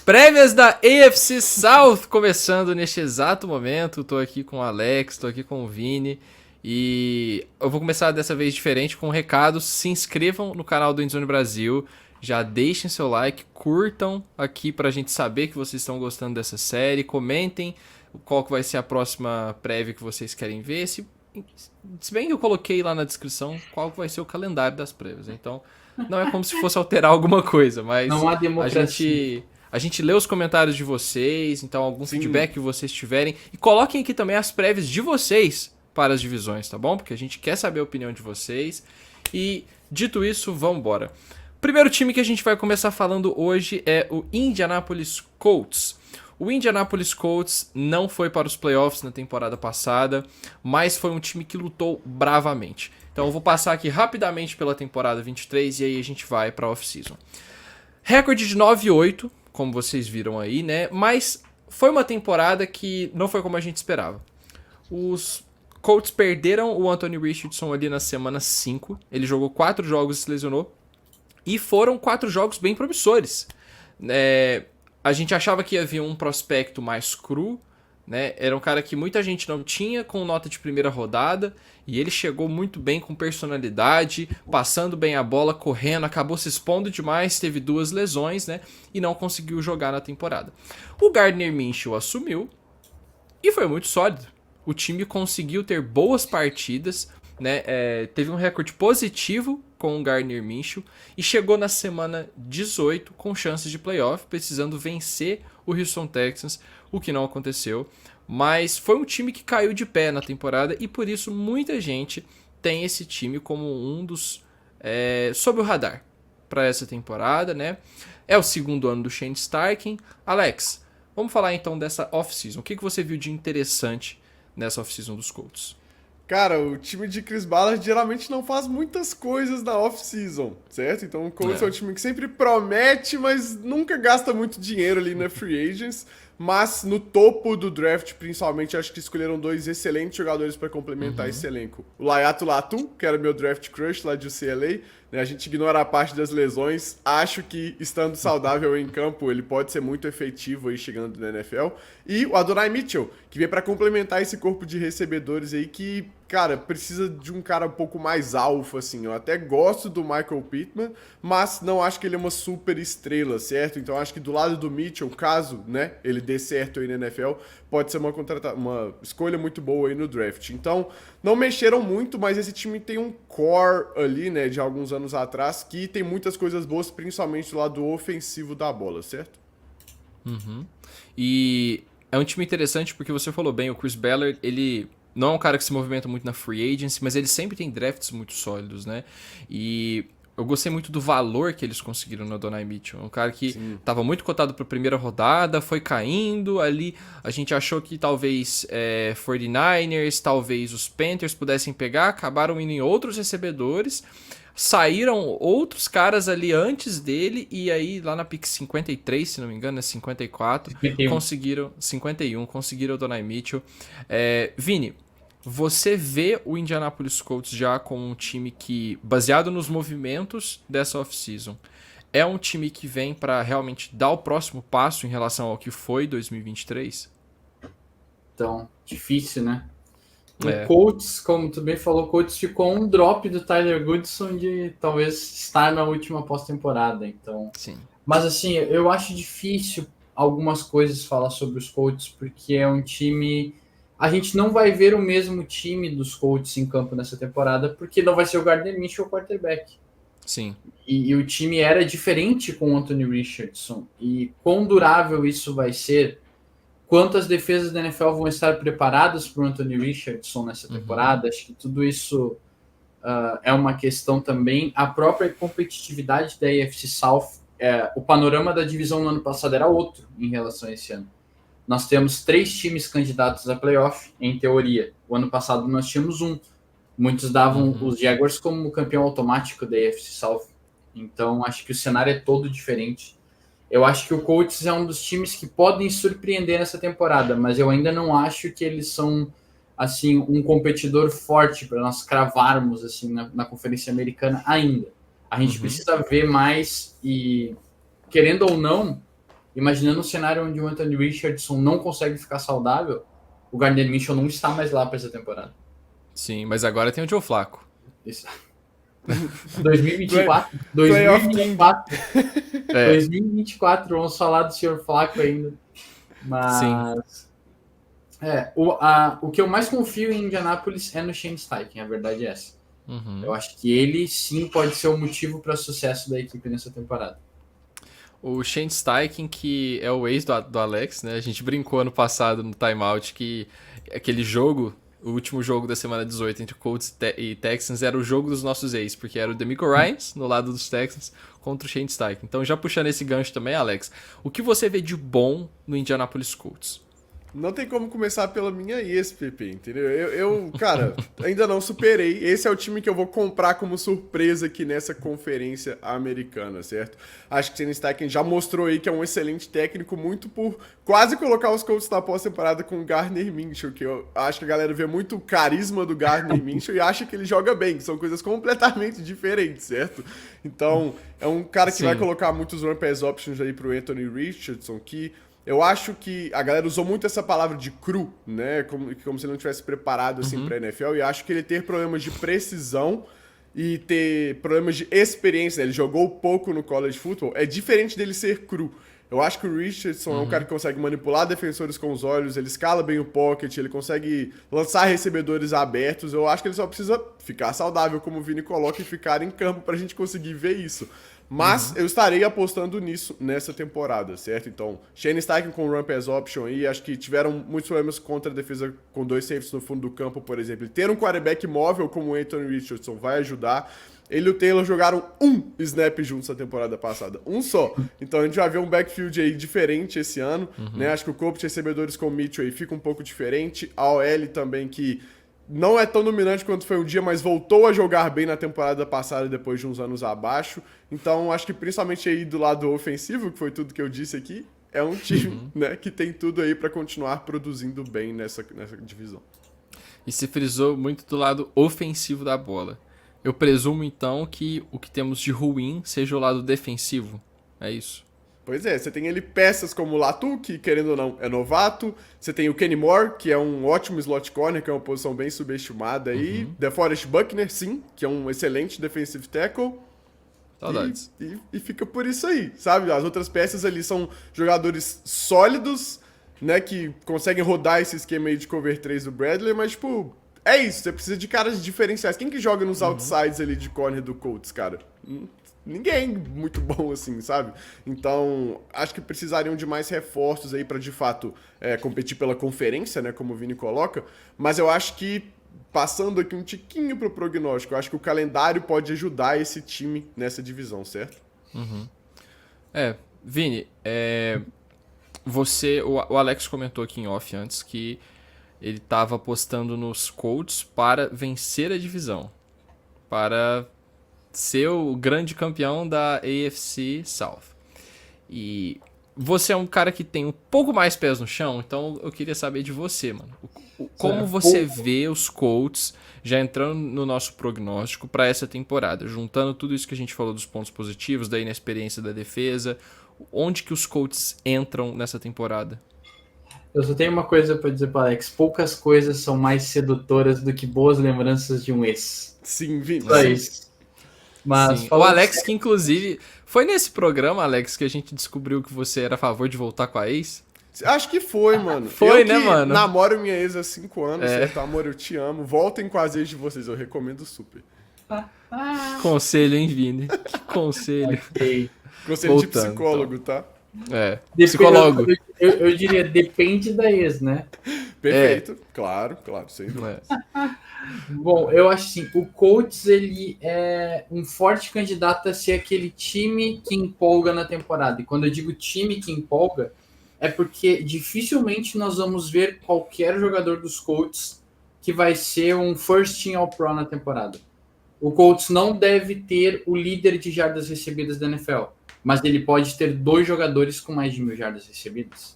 Prévias da AFC South começando neste exato momento. Tô aqui com o Alex, tô aqui com o Vini. E eu vou começar dessa vez diferente com um recado. Se inscrevam no canal do Endzone Brasil. Já deixem seu like, curtam aqui pra gente saber que vocês estão gostando dessa série. Comentem qual que vai ser a próxima prévia que vocês querem ver. Se bem que eu coloquei lá na descrição qual que vai ser o calendário das prévias. Então não é como se fosse alterar alguma coisa, mas não há democracia. A gente lê os comentários de vocês, então algum feedback que vocês tiverem. E coloquem aqui também as prévias de vocês para as divisões, tá bom? Porque a gente quer saber a opinião de vocês. E dito isso, vamos embora. Primeiro time que a gente vai começar falando hoje é o Indianapolis Colts. O Indianapolis Colts não foi para os playoffs na temporada passada, mas foi um time que lutou bravamente. Então eu vou passar aqui rapidamente pela temporada 23 e aí a gente vai para a off-season. Recorde de 9-8, como vocês viram aí, né? Mas foi uma temporada que não foi como a gente esperava. Os Colts perderam o Anthony Richardson ali na semana 5. Ele jogou 4 jogos e se lesionou. E foram 4 jogos bem promissores. A gente achava que havia um prospecto mais cru, né? Era um cara que muita gente não tinha com nota de primeira rodada. E ele chegou muito bem com personalidade, passando bem a bola, correndo, acabou se expondo demais, teve 2 lesões, né? E não conseguiu jogar na temporada. O Gardner Minshew assumiu e foi muito sólido. O time conseguiu ter boas partidas, né? Teve um recorde positivo com o Gardner Minshew e chegou na semana 18 com chances de playoff, precisando vencer o Houston Texans, o que não aconteceu. Mas foi um time que caiu de pé na temporada e por isso muita gente tem esse time como um dos sob o radar para essa temporada, né? É o segundo ano do Shane Steichen. Alex, vamos falar então dessa off-season. O que você viu de interessante nessa off-season dos Colts? Cara, o time de Chris Ballard geralmente não faz muitas coisas na off-season, certo? Então o Colts é um time que sempre promete, mas nunca gasta muito dinheiro ali na free agents. Mas no topo do draft, principalmente, acho que escolheram 2 excelentes jogadores para complementar esse elenco. O Laiatu Latu, que era meu draft crush lá de UCLA, né? A gente ignora a parte das lesões. Acho que, estando saudável em campo, ele pode ser muito efetivo aí chegando na NFL. E o Adonai Mitchell, que vem para complementar esse corpo de recebedores aí que, cara, precisa de um cara um pouco mais alfa, assim. Eu até gosto do Michael Pittman, mas não acho que ele é uma super estrela, certo? Então acho que do lado do Mitchell, caso, né, ele dê certo aí na NFL, pode ser uma escolha muito boa aí no draft. Então, não mexeram muito, mas esse time tem um core ali, né, de alguns anos atrás, que tem muitas coisas boas, principalmente do lado ofensivo da bola, certo? E é um time interessante porque você falou bem, o Chris Ballard, ele não é um cara que se movimenta muito na free agency, mas ele sempre tem drafts muito sólidos, né? E eu gostei muito do valor que eles conseguiram no Adonai Mitchell. Um cara que estava muito cotado para a primeira rodada, foi caindo ali. A gente achou que talvez 49ers, talvez os Panthers pudessem pegar, acabaram indo em outros recebedores. Saíram outros caras ali antes dele e aí lá na pick 53, se não me engano, 54, 51. conseguiram 51, conseguiram o Adonai Mitchell. Vini, você vê o Indianapolis Colts já como um time que, baseado nos movimentos dessa off-season, é um time que vem para realmente dar o próximo passo em relação ao que foi 2023? Então, difícil, né? O Colts, como tu bem falou, o Colts ficou um drop do Tyler Goodson de talvez estar na última pós-temporada. Então, sim. Mas assim, eu acho difícil algumas coisas falar sobre os Colts, porque é um time... A gente não vai ver o mesmo time dos Colts em campo nessa temporada, porque não vai ser o Gardner Minshew o quarterback. Sim. E o time era diferente com o Anthony Richardson. E quão durável isso vai ser? Quantas defesas da NFL vão estar preparadas para o Anthony Richardson nessa temporada? Acho que tudo isso é uma questão também. A própria competitividade da AFC South, o panorama da divisão no ano passado era outro em relação a esse ano. Nós temos 3 times candidatos a playoff, em teoria. O ano passado nós tínhamos um. Muitos davam os Jaguars como campeão automático da AFC South. Então, acho que o cenário é todo diferente. Eu acho que o Colts é um dos times que podem surpreender nessa temporada, mas eu ainda não acho que eles são assim um competidor forte para nós cravarmos assim na Conferência Americana ainda. A gente precisa ver mais e, querendo ou não, imaginando um cenário onde o Anthony Richardson não consegue ficar saudável, o Gardner Minshew não está mais lá para essa temporada. Sim, mas agora tem o Joe Flacco. Isso. 2024, 2024, vamos falar do Sr. Flacco ainda. Mas o que eu mais confio em Indianapolis é no Shane Steichen, a verdade é essa. Eu acho que ele sim pode ser o motivo para o sucesso da equipe nessa temporada. O Shane Steichen, que é o ex do Alex, né? A gente brincou ano passado no timeout que aquele jogo, o último jogo da semana 18 entre Colts e Texans, era o jogo dos nossos ex, porque era o DeMeco Ryans no lado dos Texans contra o Shane Steichen. Então, já puxando esse gancho também, Alex, o que você vê de bom no Indianapolis Colts? Não tem como começar pela minha ex-PP, entendeu? Eu, cara, ainda não superei. Esse é o time que eu vou comprar como surpresa aqui nessa conferência americana, certo? Acho que o Shane Steichen já mostrou aí que é um excelente técnico, muito por quase colocar os Colts na pós-temporada com o Gardner Minshew, que eu acho que a galera vê muito o carisma do Gardner Minshew e acha que ele joga bem, que são coisas completamente diferentes, certo? Então, é um cara que vai colocar muitos run-pass options aí pro Anthony Richardson, que eu acho que a galera usou muito essa palavra de cru, né? Como se ele não tivesse preparado assim pra NFL. E acho que ele ter problemas de precisão e ter problemas de experiência, né? Ele jogou pouco no college football, é diferente dele ser cru. Eu acho que o Richardson é um cara que consegue manipular defensores com os olhos, ele escala bem o pocket, ele consegue lançar recebedores abertos. Eu acho que ele só precisa ficar saudável, como o Vini coloca, e ficar em campo pra gente conseguir ver isso. Mas eu estarei apostando nisso nessa temporada, certo? Então, Shane Steichen com Run Pass Option aí, acho que tiveram muitos problemas contra a defesa com 2 safeties no fundo do campo, por exemplo. E ter um quarterback móvel como o Anthony Richardson vai ajudar. Ele e o Taylor jogaram um snap juntos na temporada passada, um só. Então a gente vai ver um backfield aí diferente esse ano, né? Acho que o corpo de recebedores com o Mitchell aí fica um pouco diferente. A OL também, que não é tão dominante quanto foi um dia, mas voltou a jogar bem na temporada passada depois de uns anos abaixo. Então acho que principalmente aí do lado ofensivo, que foi tudo que eu disse aqui, é um time né, que tem tudo aí para continuar produzindo bem nessa divisão. E se frisou muito do lado ofensivo da bola. Eu presumo então que o que temos de ruim seja o lado defensivo. É isso? Pois é, você tem ali peças como o Latu, que querendo ou não é novato. Você tem o Kenny Moore, que é um ótimo slot corner, que é uma posição bem subestimada aí. DeForest Buckner, sim, que é um excelente defensive tackle. Saudades. E fica por isso aí, sabe? As outras peças ali são jogadores sólidos, né, que conseguem rodar esse esquema aí de cover 3 do Bradley, mas tipo, é isso, você precisa de caras diferenciais. Quem que joga nos outsides ali de corner do Colts, cara? Ninguém muito bom assim, sabe? Então, acho que precisariam de mais reforços aí pra, de fato, competir pela conferência, né, como o Vini coloca. Mas eu acho que, passando aqui um tiquinho pro prognóstico, eu acho que o calendário pode ajudar esse time nessa divisão, certo? Vini, o Alex comentou aqui em off antes que ele estava apostando nos Colts para vencer a divisão, para ser o grande campeão da AFC South. E você é um cara que tem um pouco mais pés no chão, então eu queria saber de você, mano. Como você vê os Colts já entrando no nosso prognóstico para essa temporada, juntando tudo isso que a gente falou dos pontos positivos, da inexperiência da defesa, onde que os Colts entram nessa temporada? Eu só tenho uma coisa para dizer para Alex: poucas coisas são mais sedutoras do que boas lembranças de um ex. Sim, Vini. Só isso. Mas o Alex, que inclusive, foi nesse programa, Alex, que a gente descobriu que você era a favor de voltar com a ex? Acho que foi, mano. Foi, eu né, mano? Namoro minha ex há 5 anos, certo? Amor, eu te amo. Voltem com as ex de vocês, eu recomendo super. Conselho, hein, Vini? Que conselho. Okay. Conselho Voltando, de psicólogo, então. tá? Psicólogo. Eu diria, depende da ex, né? Perfeito. Claro, sem dúvida. Bom, eu acho assim, o Colts, ele é um forte candidato a ser aquele time que empolga na temporada. E quando eu digo time que empolga, é porque dificilmente nós vamos ver qualquer jogador dos Colts que vai ser um first team all-pro na temporada. O Colts não deve ter o líder de jardas recebidas da NFL, mas ele pode ter 2 jogadores com mais de 1.000 jardas recebidas.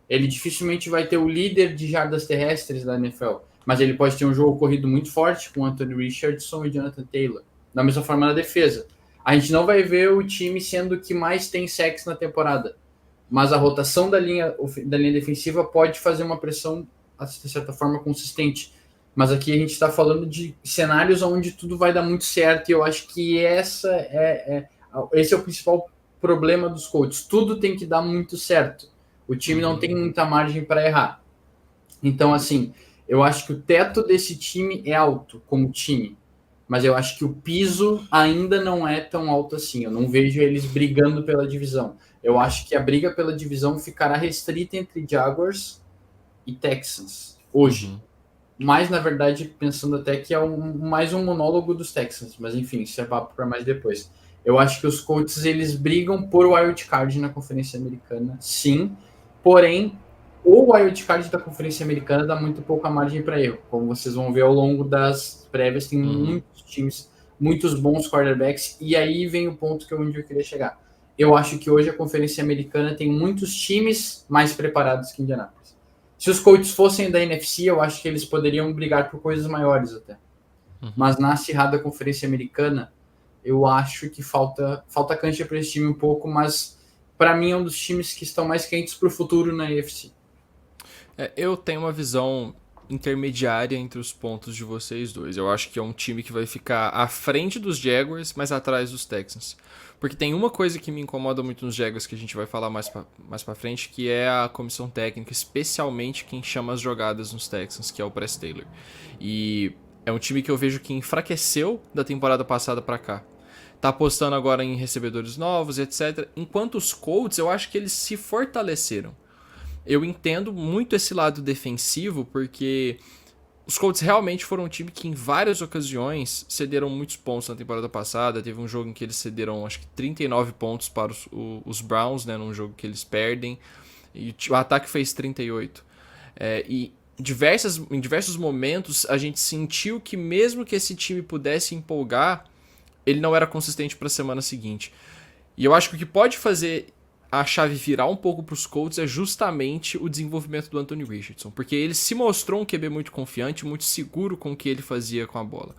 Ele dificilmente vai ter o líder de jardas terrestres da NFL, mas ele pode ter um jogo corrido muito forte com Anthony Richardson e Jonathan Taylor. Da mesma forma na defesa. A gente não vai ver o time sendo o que mais tem sacks na temporada, mas a rotação da linha defensiva pode fazer uma pressão, de certa forma, consistente. Mas aqui a gente está falando de cenários onde tudo vai dar muito certo, e eu acho que esse é o principal problema dos Colts. Tudo tem que dar muito certo. O time não tem muita margem para errar. Então, assim, eu acho que o teto desse time é alto, como time. Mas eu acho que o piso ainda não é tão alto assim. Eu não vejo eles brigando pela divisão. Eu acho que a briga pela divisão ficará restrita entre Jaguars e Texans hoje. Mas, na verdade, pensando até que é mais um monólogo dos Texans. Mas, enfim, isso é papo para mais depois. Eu acho que os Colts, eles brigam por wild card na Conferência Americana, sim. Porém, o wild card da Conferência Americana dá muito pouca margem para erro. Como vocês vão ver ao longo das prévias, tem muitos times, muitos bons quarterbacks. E aí vem o ponto onde eu queria chegar. Eu acho que hoje a Conferência Americana tem muitos times mais preparados que Indianapolis. Se os Colts fossem da NFC, eu acho que eles poderiam brigar por coisas maiores até. Mas na acirrada Conferência Americana, eu acho que falta cancha para esse time um pouco, mas para mim é um dos times que estão mais quentes para o futuro na AFC. Eu tenho uma visão intermediária entre os pontos de vocês dois. Eu acho que é um time que vai ficar à frente dos Jaguars, mas atrás dos Texans. Porque tem uma coisa que me incomoda muito nos Jaguars, que a gente vai falar mais pra frente, que é a comissão técnica, especialmente quem chama as jogadas nos Texans, que é o Press Taylor. E é um time que eu vejo que enfraqueceu da temporada passada pra cá. Tá apostando agora em recebedores novos, etc. Enquanto os Colts, eu acho que eles se fortaleceram. Eu entendo muito esse lado defensivo, porque os Colts realmente foram um time que em várias ocasiões cederam muitos pontos na temporada passada. Teve um jogo em que eles cederam, acho que 39 pontos para os Browns, né, num jogo que eles perdem. E o ataque fez 38. E em diversos momentos a gente sentiu que mesmo que esse time pudesse empolgar, ele não era consistente para a semana seguinte. E eu acho que o que pode fazer a chave virar um pouco para os Colts é justamente o desenvolvimento do Anthony Richardson, porque ele se mostrou um QB muito confiante, muito seguro com o que ele fazia com a bola.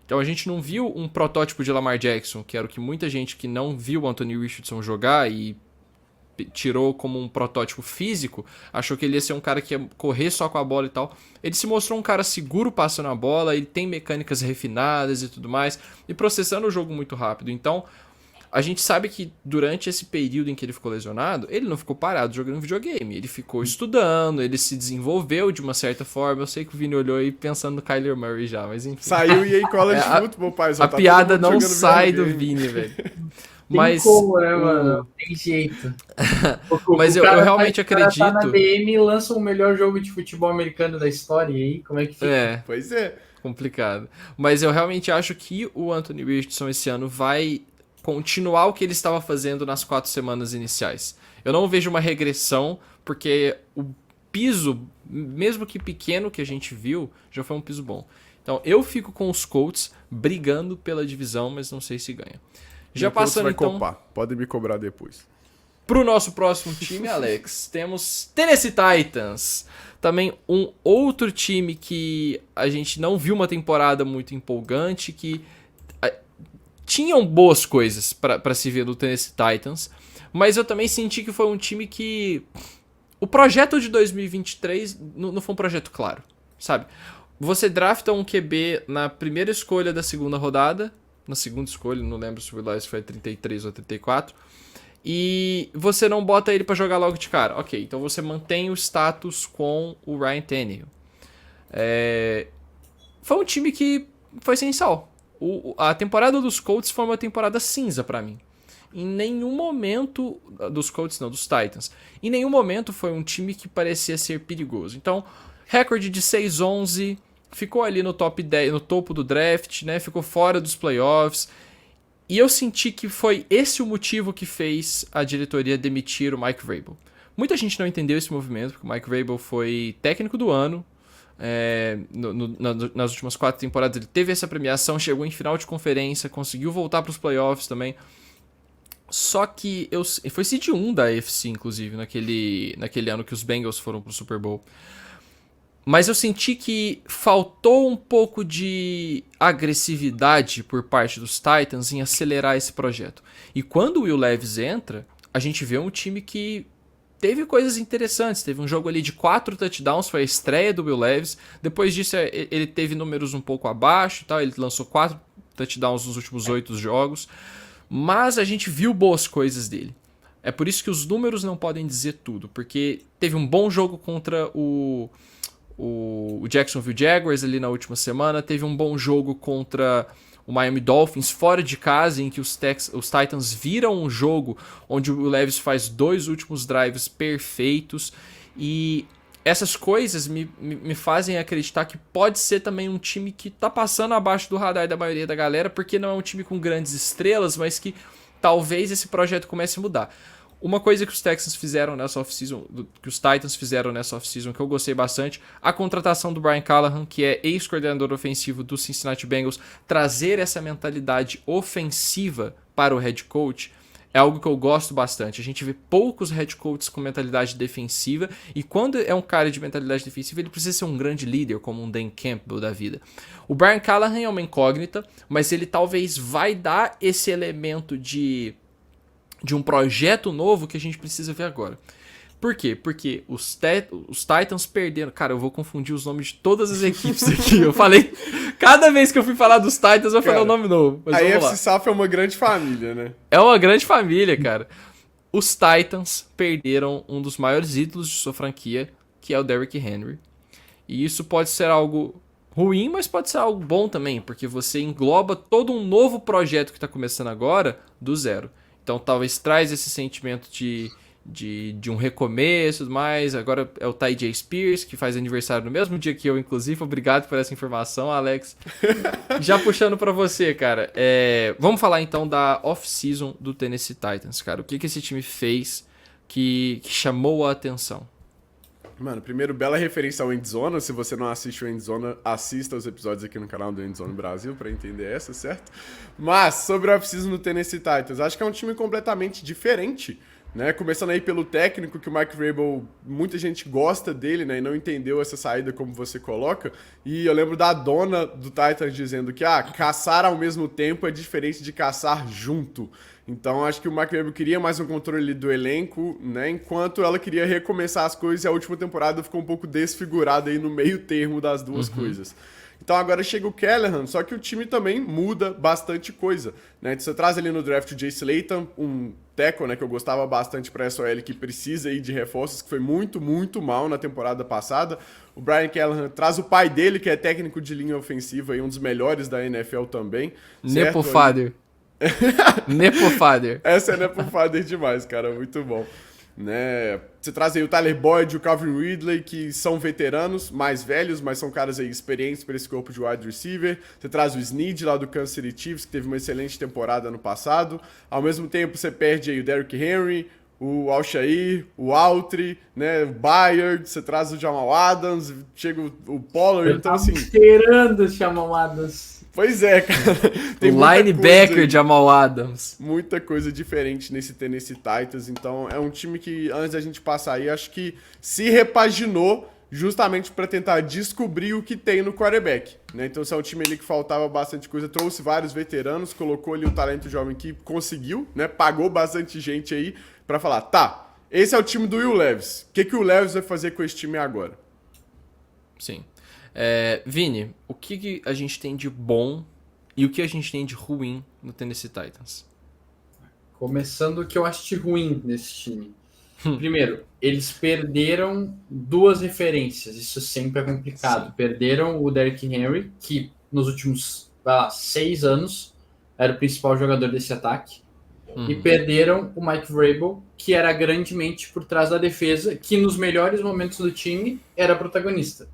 Então a gente não viu um protótipo de Lamar Jackson, que era o que muita gente que não viu o Anthony Richardson jogar e tirou como um protótipo físico, achou que ele ia ser um cara que ia correr só com a bola e tal. Ele se mostrou um cara seguro passando a bola, ele tem mecânicas refinadas e tudo mais, e processando o jogo muito rápido. Então a gente sabe que durante esse período em que ele ficou lesionado, ele não ficou parado jogando videogame. Ele ficou estudando, ele se desenvolveu de uma certa forma. Eu sei que o Vini olhou aí pensando no Kyler Murray já, mas enfim. Saiu EA College Football, pai. A piada não sai do Vini, velho. Mas tem como, né, mano? Tem jeito. Mas eu realmente acredito. Tá na BM e lança o melhor jogo de futebol americano da história. E aí, como é que fica? Pois é. Complicado. Mas eu realmente acho que o Anthony Richardson esse ano vai continuar o que ele estava fazendo nas 4 semanas iniciais. Eu não vejo uma regressão, porque o piso, mesmo que pequeno que a gente viu, já foi um piso bom. Então eu fico com os Colts brigando pela divisão, mas não sei se ganha. Já passando vai então... copar. Pode me cobrar depois. Pro nosso próximo time, Alex, temos Tennessee Titans. Também um outro time que a gente não viu uma temporada muito empolgante, que tinham boas coisas para se ver do Tennessee Titans, mas eu também senti que foi um time que o projeto de 2023 não foi um projeto claro, sabe? Você drafta um QB na primeira escolha da segunda rodada, na segunda escolha, não lembro se o Elias foi 33 ou 34, e você não bota ele para jogar logo de cara. Ok, então você mantém o status com o Ryan Tannehill. Foi um time que foi sem sal. A temporada dos Colts foi uma temporada cinza pra mim. Em nenhum momento... Dos Colts não, dos Titans. Em nenhum momento foi um time que parecia ser perigoso. Então, recorde de 6-11, ficou ali no top 10, no topo do draft, né? Ficou fora dos playoffs. E eu senti que foi esse o motivo que fez a diretoria demitir o Mike Vrabel. Muita gente não entendeu esse movimento, porque o Mike Vrabel foi técnico do ano. Nas últimas 4 temporadas ele teve essa premiação, chegou em final de conferência, conseguiu voltar para os playoffs também. Só que foi seed 1 da AFC, inclusive, naquele ano que os Bengals foram pro Super Bowl. Mas eu senti que faltou um pouco de agressividade por parte dos Titans em acelerar esse projeto. E quando o Will Levis entra, a gente vê um time que teve coisas interessantes. Teve um jogo ali de 4 touchdowns, foi a estreia do Will Levis. Depois disso, ele teve números um pouco abaixo e tal. Ele lançou 4 touchdowns nos últimos 8 jogos. Mas a gente viu boas coisas dele. É por isso que os números não podem dizer tudo. Porque teve um bom jogo contra o Jacksonville Jaguars ali na última semana. Teve um bom jogo contra o Miami Dolphins fora de casa, em que os Titans viram um jogo onde o Levis faz 2 últimos drives perfeitos. E essas coisas me fazem acreditar que pode ser também um time que tá passando abaixo do radar da maioria da galera, porque não é um time com grandes estrelas, mas que talvez esse projeto comece a mudar. Uma coisa que os Texans fizeram nessa off-season, que os Titans fizeram nessa off-season, que eu gostei bastante, a contratação do Brian Callahan, que é ex-coordenador ofensivo do Cincinnati Bengals, trazer essa mentalidade ofensiva para o head coach, é algo que eu gosto bastante. A gente vê poucos head coaches com mentalidade defensiva, e quando é um cara de mentalidade defensiva, ele precisa ser um grande líder, como um Dan Campbell da vida. O Brian Callahan é uma incógnita, mas ele talvez vai dar esse elemento de um projeto novo que a gente precisa ver agora. Por quê? Porque os Titans perderam... Cara, eu vou confundir os nomes de todas as equipes aqui. Eu falei... Cada vez que eu fui falar dos Titans, eu falei o nome novo. Mas a AFC South é uma grande família, né? É uma grande família, cara. Os Titans perderam um dos maiores ídolos de sua franquia, que é o Derrick Henry. E isso pode ser algo ruim, mas pode ser algo bom também, porque você engloba todo um novo projeto que está começando agora do zero. Então talvez traz esse sentimento de um recomeço e tudo mais. Agora é o Ty J. Spears, que faz aniversário no mesmo dia que eu, inclusive. Obrigado por essa informação, Alex. Já puxando pra você, cara. Vamos falar então da off-season do Tennessee Titans, cara. O que esse time fez que chamou a atenção? Mano, primeiro, bela referência ao Endzona. Se você não assiste o Endzona, assista os episódios aqui no canal do Endzona Brasil pra entender essa, certo? Mas, sobre a off-season do Tennessee Titans, acho que é um time completamente diferente, né? Começando aí pelo técnico, que o Mike Vrabel, muita gente gosta dele, né? E não entendeu essa saída como você coloca. E eu lembro da dona do Titans dizendo que, caçar ao mesmo tempo é diferente de caçar junto. Então, acho que o Mike Vrabel queria mais um controle do elenco, né? Enquanto ela queria recomeçar as coisas, e a última temporada ficou um pouco desfigurada aí no meio termo das duas coisas. Então agora chega o Callahan, só que o time também muda bastante coisa, né? Então, você traz ali no draft o Jay Slayton, um tackle, né, que eu gostava bastante para essa OL, que precisa aí de reforços, que foi muito, muito mal na temporada passada. O Brian Callahan traz o pai dele, que é técnico de linha ofensiva e um dos melhores da NFL também. Nepo Father. Nepo Father. Essa é Nepo Father demais, cara, muito bom. Né? Você traz aí o Tyler Boyd e o Calvin Ridley, que são veteranos, mais velhos, mas são caras aí experientes para esse corpo de wide receiver. Você traz o Snead lá do Kansas City Chiefs, que teve uma excelente temporada ano passado. Ao mesmo tempo, você perde aí o Derrick Henry, o Alshire, o Autry, né, o Bayard, você traz o Jamal Adams, chega o Pollard, então assim... esperando o Jamal Adams. Pois é, cara. Tem o linebacker de Jamal Adams. Muita coisa diferente nesse Tennessee Titans. Então, é um time que, antes da gente passar aí, acho que se repaginou justamente para tentar descobrir o que tem no quarterback, né? Então, se é um time ali que faltava bastante coisa, trouxe vários veteranos, colocou ali o talento jovem que conseguiu, né? Pagou bastante gente aí para falar, tá, esse é o time do Will Levis. O que o Levis vai fazer com esse time agora? Sim. Vini, o que a gente tem de bom e o que a gente tem de ruim no Tennessee Titans? Começando o que eu acho de ruim nesse time. Primeiro, eles perderam 2 referências, isso sempre é complicado. Sim. Perderam o Derrick Henry, que nos últimos 6 anos era o principal jogador desse ataque. E perderam o Mike Vrabel, que era grandemente por trás da defesa, que nos melhores momentos do time era protagonista.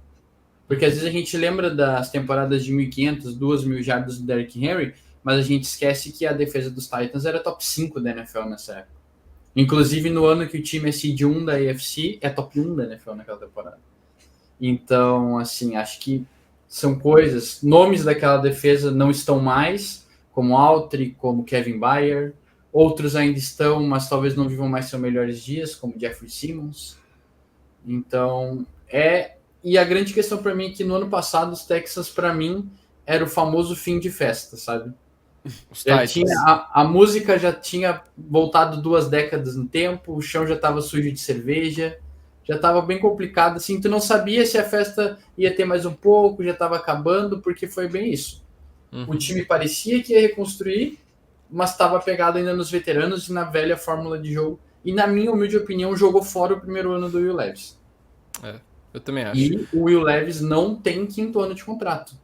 Porque às vezes a gente lembra das temporadas de 1.500, 2.000 jardas do Derrick Henry, mas a gente esquece que a defesa dos Titans era top 5 da NFL nessa época. Inclusive no ano que o time é seed 1 da AFC, é top 1 da NFL naquela temporada. Então, assim, acho que são coisas... Nomes daquela defesa não estão mais, como Autry, como Kevin Byard. Outros ainda estão, mas talvez não vivam mais seus melhores dias, como Jeffrey Simmons. Então, E a grande questão para mim é que no ano passado os Texans, para mim, era o famoso fim de festa, sabe? Os Já Titans. tinha, a música já tinha voltado 2 décadas no tempo, o chão já estava sujo de cerveja, já estava bem complicado, assim, tu não sabia se a festa ia ter mais um pouco, já estava acabando, porque foi bem isso. O time parecia que ia reconstruir, mas estava pegado ainda nos veteranos e na velha fórmula de jogo. E, na minha humilde opinião, jogou fora o primeiro ano do Will Levis. Eu também acho. E o Will Levis não tem 5º ano de contrato.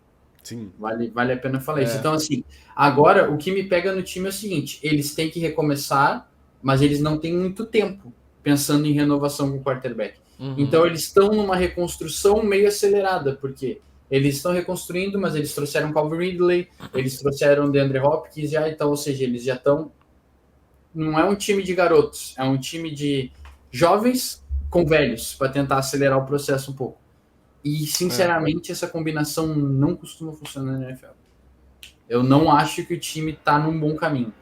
Sim. Vale a pena falar isso. Então, assim, agora o que me pega no time é o seguinte: eles têm que recomeçar, mas eles não têm muito tempo pensando em renovação com o quarterback. Então, eles estão numa reconstrução meio acelerada, porque eles estão reconstruindo, mas eles trouxeram Calvin Ridley, eles trouxeram DeAndre Hopkins, já, então, ou seja, eles já estão. Não é um time de garotos, é um time de jovens com velhos, para tentar acelerar o processo um pouco. E, sinceramente, essa combinação não costuma funcionar na NFL. Eu não acho que o time está num bom caminho.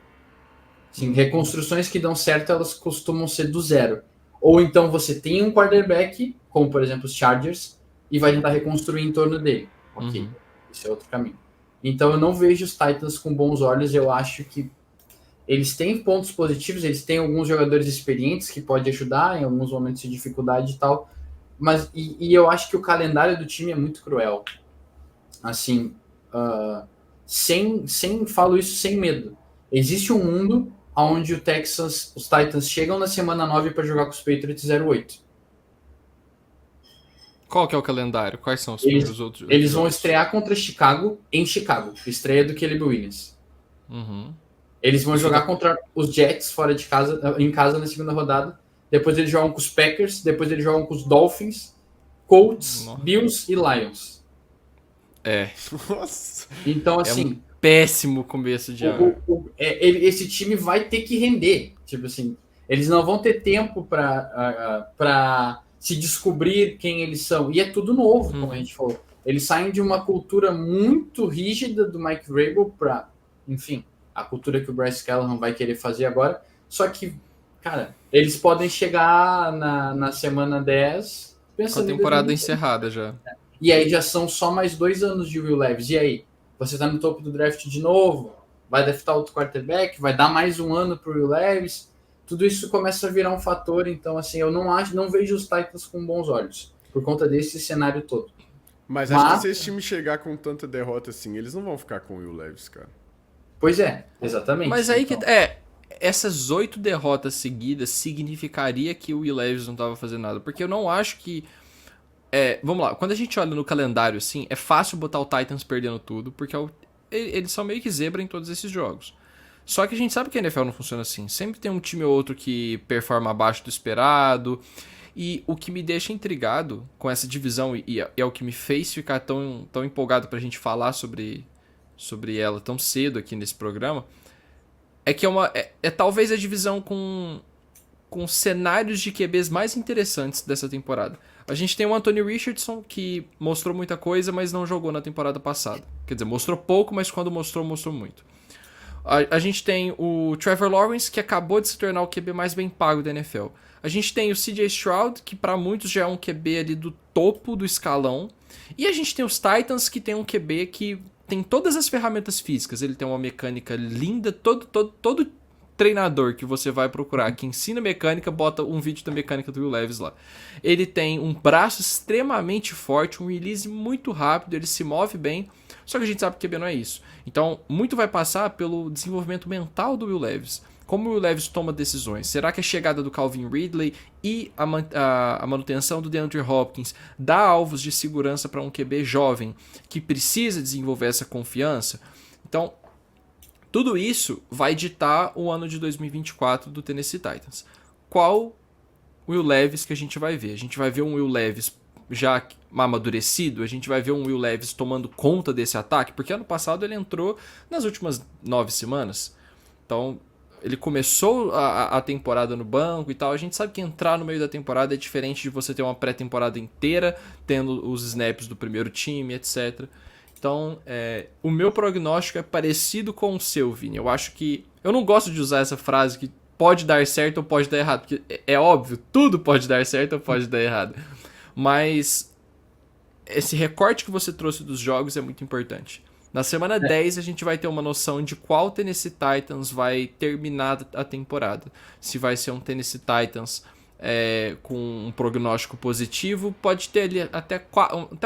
Assim, reconstruções que dão certo, elas costumam ser do zero. Ou então você tem um quarterback, como por exemplo os Chargers, e vai tentar reconstruir em torno dele. Ok, esse é outro caminho. Então eu não vejo os Titans com bons olhos. Eu acho que eles têm pontos positivos, eles têm alguns jogadores experientes que podem ajudar em alguns momentos de dificuldade e tal. Mas e eu acho que o calendário do time é muito cruel. Assim, falo isso sem medo. Existe um mundo onde os Titans chegam na semana 9 para jogar com os Patriots 08. Qual que é o calendário? Quais são os primeiros outros? Eles vão estrear contra Chicago em Chicago. Estreia do Caleb Williams. Eles vão jogar contra os Jets fora de casa, em casa na segunda rodada. Depois eles jogam com os Packers. Depois eles jogam com os Dolphins, Colts, Bills e Lions. Nossa. Então, assim... É um péssimo começo de ano. Esse time vai ter que render. Tipo assim, eles não vão ter tempo para se descobrir quem eles são. E é tudo novo, como a gente falou. Eles saem de uma cultura muito rígida do Mike Vrabel para, enfim, a cultura que o Bryce Callahan vai querer fazer agora. Só que, cara, eles podem chegar na semana 10 pensando com a temporada encerrada já. E aí já são só mais 2 anos de Will Levis. E aí? Você tá no topo do draft de novo? Vai draftar outro quarterback? Vai dar mais um ano pro Will Levis? Tudo isso começa a virar um fator. Então, assim, eu não vejo os Titans com bons olhos. Por conta desse cenário todo. Mas acho que se esse time chegar com tanta derrota assim, eles não vão ficar com o Will Levis, cara. Pois é, exatamente. Mas aí então... essas 8 derrotas seguidas significaria que o Will Levis não tava fazendo nada. Porque eu não acho que... vamos lá, quando a gente olha no calendário, assim, é fácil botar o Titans perdendo tudo, porque eles são meio que zebra em todos esses jogos. Só que a gente sabe que a NFL não funciona assim. Sempre tem um time ou outro que performa abaixo do esperado. E o que me deixa intrigado com essa divisão, e é o que me fez ficar tão empolgado pra gente falar sobre ela tão cedo aqui nesse programa, é que talvez a divisão com cenários de QBs mais interessantes dessa temporada. A gente tem o Anthony Richardson, que mostrou muita coisa, mas não jogou na temporada passada. Quer dizer, mostrou pouco, mas quando mostrou muito. A gente tem o Trevor Lawrence, que acabou de se tornar o QB mais bem pago da NFL. A gente tem o CJ Stroud, que para muitos já é um QB ali do topo do escalão. E a gente tem os Titans, que tem um QB que tem todas as ferramentas físicas. Ele tem uma mecânica linda, todo treinador que você vai procurar que ensina mecânica, bota um vídeo da mecânica do Will Levis lá. Ele tem um braço extremamente forte, um release muito rápido, ele se move bem, só que a gente sabe que QB não é isso. Então, muito vai passar pelo desenvolvimento mental do Will Levis. Como o Will Levis toma decisões? Será que a chegada do Calvin Ridley e a manutenção do DeAndre Hopkins dá alvos de segurança para um QB jovem que precisa desenvolver essa confiança? Então, tudo isso vai ditar o ano de 2024 do Tennessee Titans. Qual Will Levis que a gente vai ver? A gente vai ver um Will Levis já amadurecido? A gente vai ver um Will Levis tomando conta desse ataque? Porque ano passado ele entrou nas últimas 9 semanas. Então, ele começou a temporada no banco e tal. A gente sabe que entrar no meio da temporada é diferente de você ter uma pré-temporada inteira, tendo os snaps do primeiro time, etc. Então, o meu prognóstico é parecido com o seu, Vini. Eu acho que... Eu não gosto de usar essa frase que pode dar certo ou pode dar errado, porque é óbvio, tudo pode dar certo ou pode dar errado. Mas esse recorte que você trouxe dos jogos é muito importante. Na semana 10 a gente vai ter uma noção de qual Tennessee Titans vai terminar a temporada. Se vai ser um Tennessee Titans com um prognóstico positivo, pode ter ali até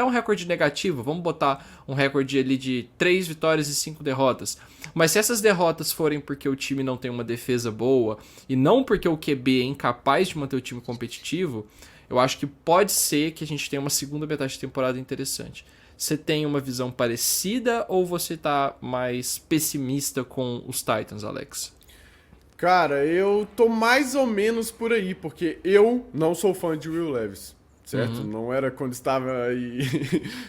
um recorde negativo. Vamos botar um recorde ali de 3 vitórias e 5 derrotas. Mas se essas derrotas forem porque o time não tem uma defesa boa e não porque o QB é incapaz de manter o time competitivo, eu acho que pode ser que a gente tenha uma segunda metade de temporada interessante. Você tem uma visão parecida ou você tá mais pessimista com os Titans, Alex? Cara, eu tô mais ou menos por aí, porque eu não sou fã de Will Levis, certo? Não era quando estava aí,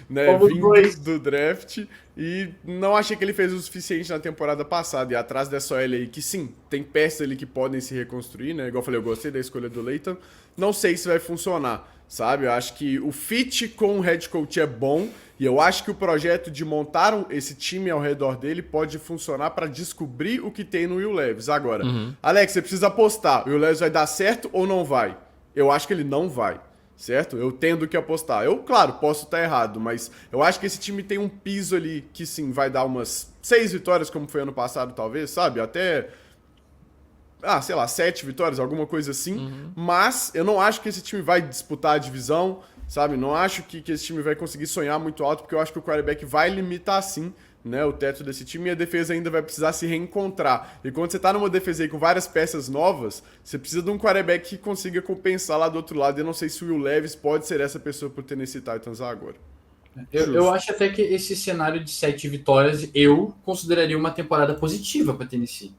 né, vindo do draft, e não achei que ele fez o suficiente na temporada passada. E atrás dessa OL aí, que sim, tem peças ali que podem se reconstruir, né? Igual eu falei, eu gostei da escolha do Leighton. Não sei se vai funcionar, sabe? Eu acho que o fit com o head coach é bom, e eu acho que o projeto de montar esse time ao redor dele pode funcionar para descobrir o que tem no Will Levis. Agora, Alex, você precisa apostar. O Will Levis vai dar certo ou não vai? Eu acho que ele não vai, certo? Eu tendo que apostar. Eu, claro, posso estar errado, mas eu acho que esse time tem um piso ali que sim, vai dar umas 6 vitórias, como foi ano passado, talvez, sabe? Até... sei lá, 7 vitórias, alguma coisa assim. Mas eu não acho que esse time vai disputar a divisão, sabe? Não acho que esse time vai conseguir sonhar muito alto, porque eu acho que o quarterback vai limitar, sim, né, o teto desse time, e a defesa ainda vai precisar se reencontrar. E quando você tá numa defesa aí com várias peças novas, você precisa de um quarterback que consiga compensar lá do outro lado. Eu não sei se o Will Levis pode ser essa pessoa pro Tennessee Titans agora. Eu acho até que esse cenário de 7 vitórias eu consideraria uma temporada positiva para Tennessee.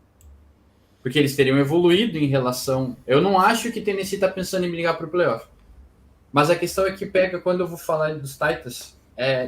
Porque eles teriam evoluído em relação... Eu não acho que Tennessee está pensando em brigar para o playoff. Mas a questão é que pega, quando eu vou falar dos Titans,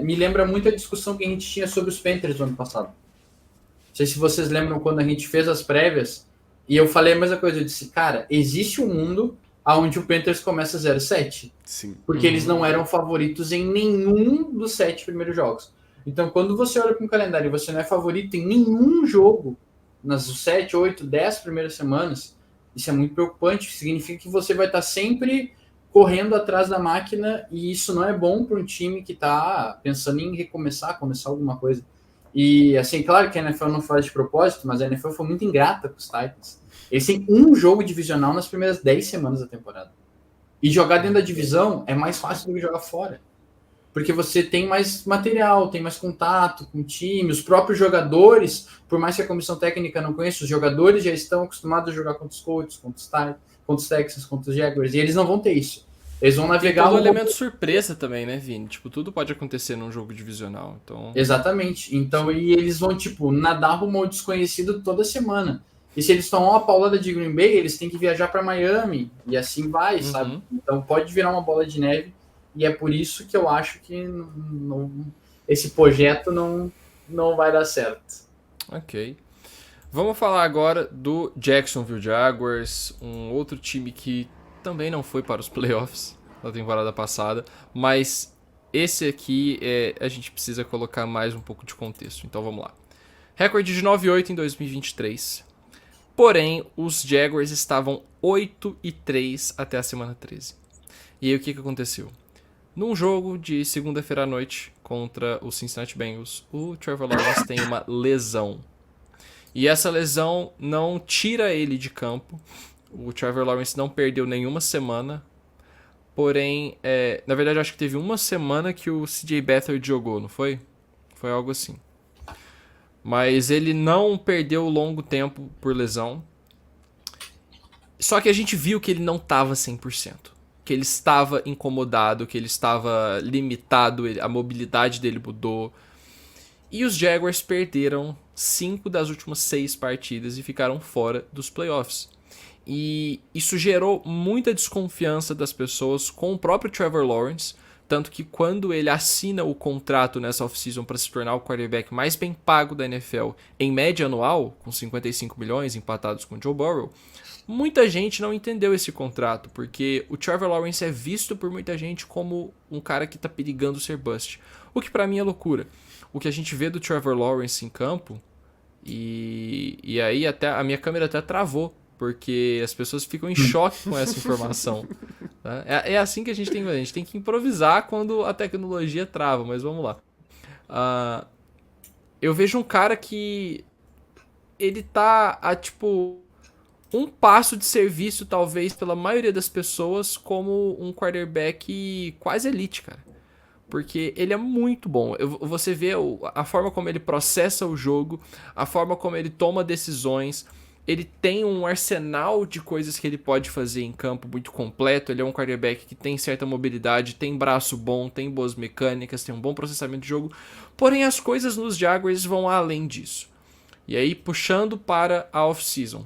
me lembra muito a discussão que a gente tinha sobre os Panthers no ano passado. Não sei se vocês lembram quando a gente fez as prévias, e eu falei a mesma coisa. Eu disse, cara, existe um mundo onde o Panthers começa 0-7. Sim. Porque eles não eram favoritos em nenhum dos 7 primeiros jogos. Então, quando você olha para um calendário e você não é favorito em nenhum jogo, nas 7, 8, 10 primeiras semanas, isso é muito preocupante. Significa que você vai estar sempre correndo atrás da máquina, e isso não é bom para um time que está pensando em começar alguma coisa. E, assim, claro que a NFL não faz de propósito, mas a NFL foi muito ingrata com os Titans. Eles têm um jogo divisional nas primeiras 10 semanas da temporada. E jogar dentro da divisão é mais fácil do que jogar fora. Porque você tem mais material, tem mais contato com o time, os próprios jogadores, por mais que a comissão técnica não conheça, os jogadores já estão acostumados a jogar contra os Colts, contra os Texans, contra os Jaguars, e eles não vão ter isso. Eles vão navegar... Tem todo elemento surpresa também, né, Vini? Tipo, tudo pode acontecer num jogo divisional, então... Exatamente. Então, e eles vão, tipo, nadar rumo ao desconhecido toda semana. E se eles tomam uma paulada de Green Bay, eles têm que viajar para Miami, e assim vai, sabe? Então pode virar uma bola de neve. E é por isso que eu acho que esse projeto não vai dar certo. Ok. Vamos falar agora do Jacksonville Jaguars, um outro time que também não foi para os playoffs na temporada passada, mas esse aqui a gente precisa colocar mais um pouco de contexto. Então vamos lá. Recorde de 9-8 em 2023. Porém, os Jaguars estavam 8-3 até a semana 13. E aí o que aconteceu? Num jogo de segunda-feira à noite contra o Cincinnati Bengals, o Trevor Lawrence tem uma lesão. E essa lesão não tira ele de campo. O Trevor Lawrence não perdeu nenhuma semana. Porém, na verdade, eu acho que teve uma semana que o CJ Beathard jogou, não foi? Foi algo assim. Mas ele não perdeu longo tempo por lesão. Só que a gente viu que ele não estava 100%. Que ele estava incomodado, que ele estava limitado, a mobilidade dele mudou. E os Jaguars perderam 5 das últimas 6 partidas e ficaram fora dos playoffs. E isso gerou muita desconfiança das pessoas com o próprio Trevor Lawrence, tanto que quando ele assina o contrato nessa off-season para se tornar o quarterback mais bem pago da NFL em média anual, com 55 milhões empatados com o Joe Burrow, muita gente não entendeu esse contrato, porque o Trevor Lawrence é visto por muita gente como um cara que está perigando ser bust, o que para mim é loucura. O que a gente vê do Trevor Lawrence em campo, e aí até a minha câmera até travou, porque as pessoas ficam em choque com essa informação. Tá? É assim que a gente tem que improvisar quando a tecnologia trava, mas vamos lá. eu vejo um cara que ele tá a, tipo, um passo de serviço, talvez, pela maioria das pessoas, como um quarterback quase elite, cara. Porque ele é muito bom. Você vê a forma como ele processa o jogo, a forma como ele toma decisões. Ele tem um arsenal de coisas que ele pode fazer em campo muito completo. Ele é um quarterback que tem certa mobilidade, tem braço bom, tem boas mecânicas, tem um bom processamento de jogo. Porém, as coisas nos Jaguars vão além disso. E aí, puxando para a off-season.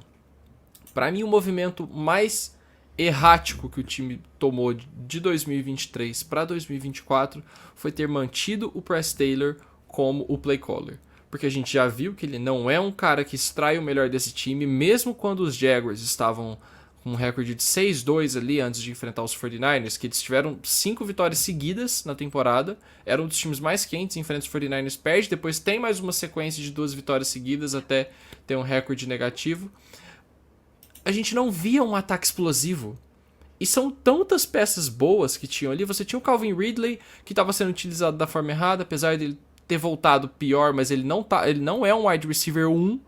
Para mim, o movimento mais errático que o time tomou de 2023 para 2024 foi ter mantido o Press Taylor como o play caller. Porque a gente já viu que ele não é um cara que extrai o melhor desse time, mesmo quando os Jaguars estavam com um recorde de 6-2 ali antes de enfrentar os 49ers, que eles tiveram 5 vitórias seguidas na temporada, era um dos times mais quentes, enfrenta os 49ers, perde, depois tem mais uma sequência de 2 vitórias seguidas até ter um recorde negativo. A gente não via um ataque explosivo. E são tantas peças boas que tinham ali. Você tinha o Calvin Ridley, que estava sendo utilizado da forma errada, apesar de ele ter voltado pior, mas ele não é um wide receiver 1,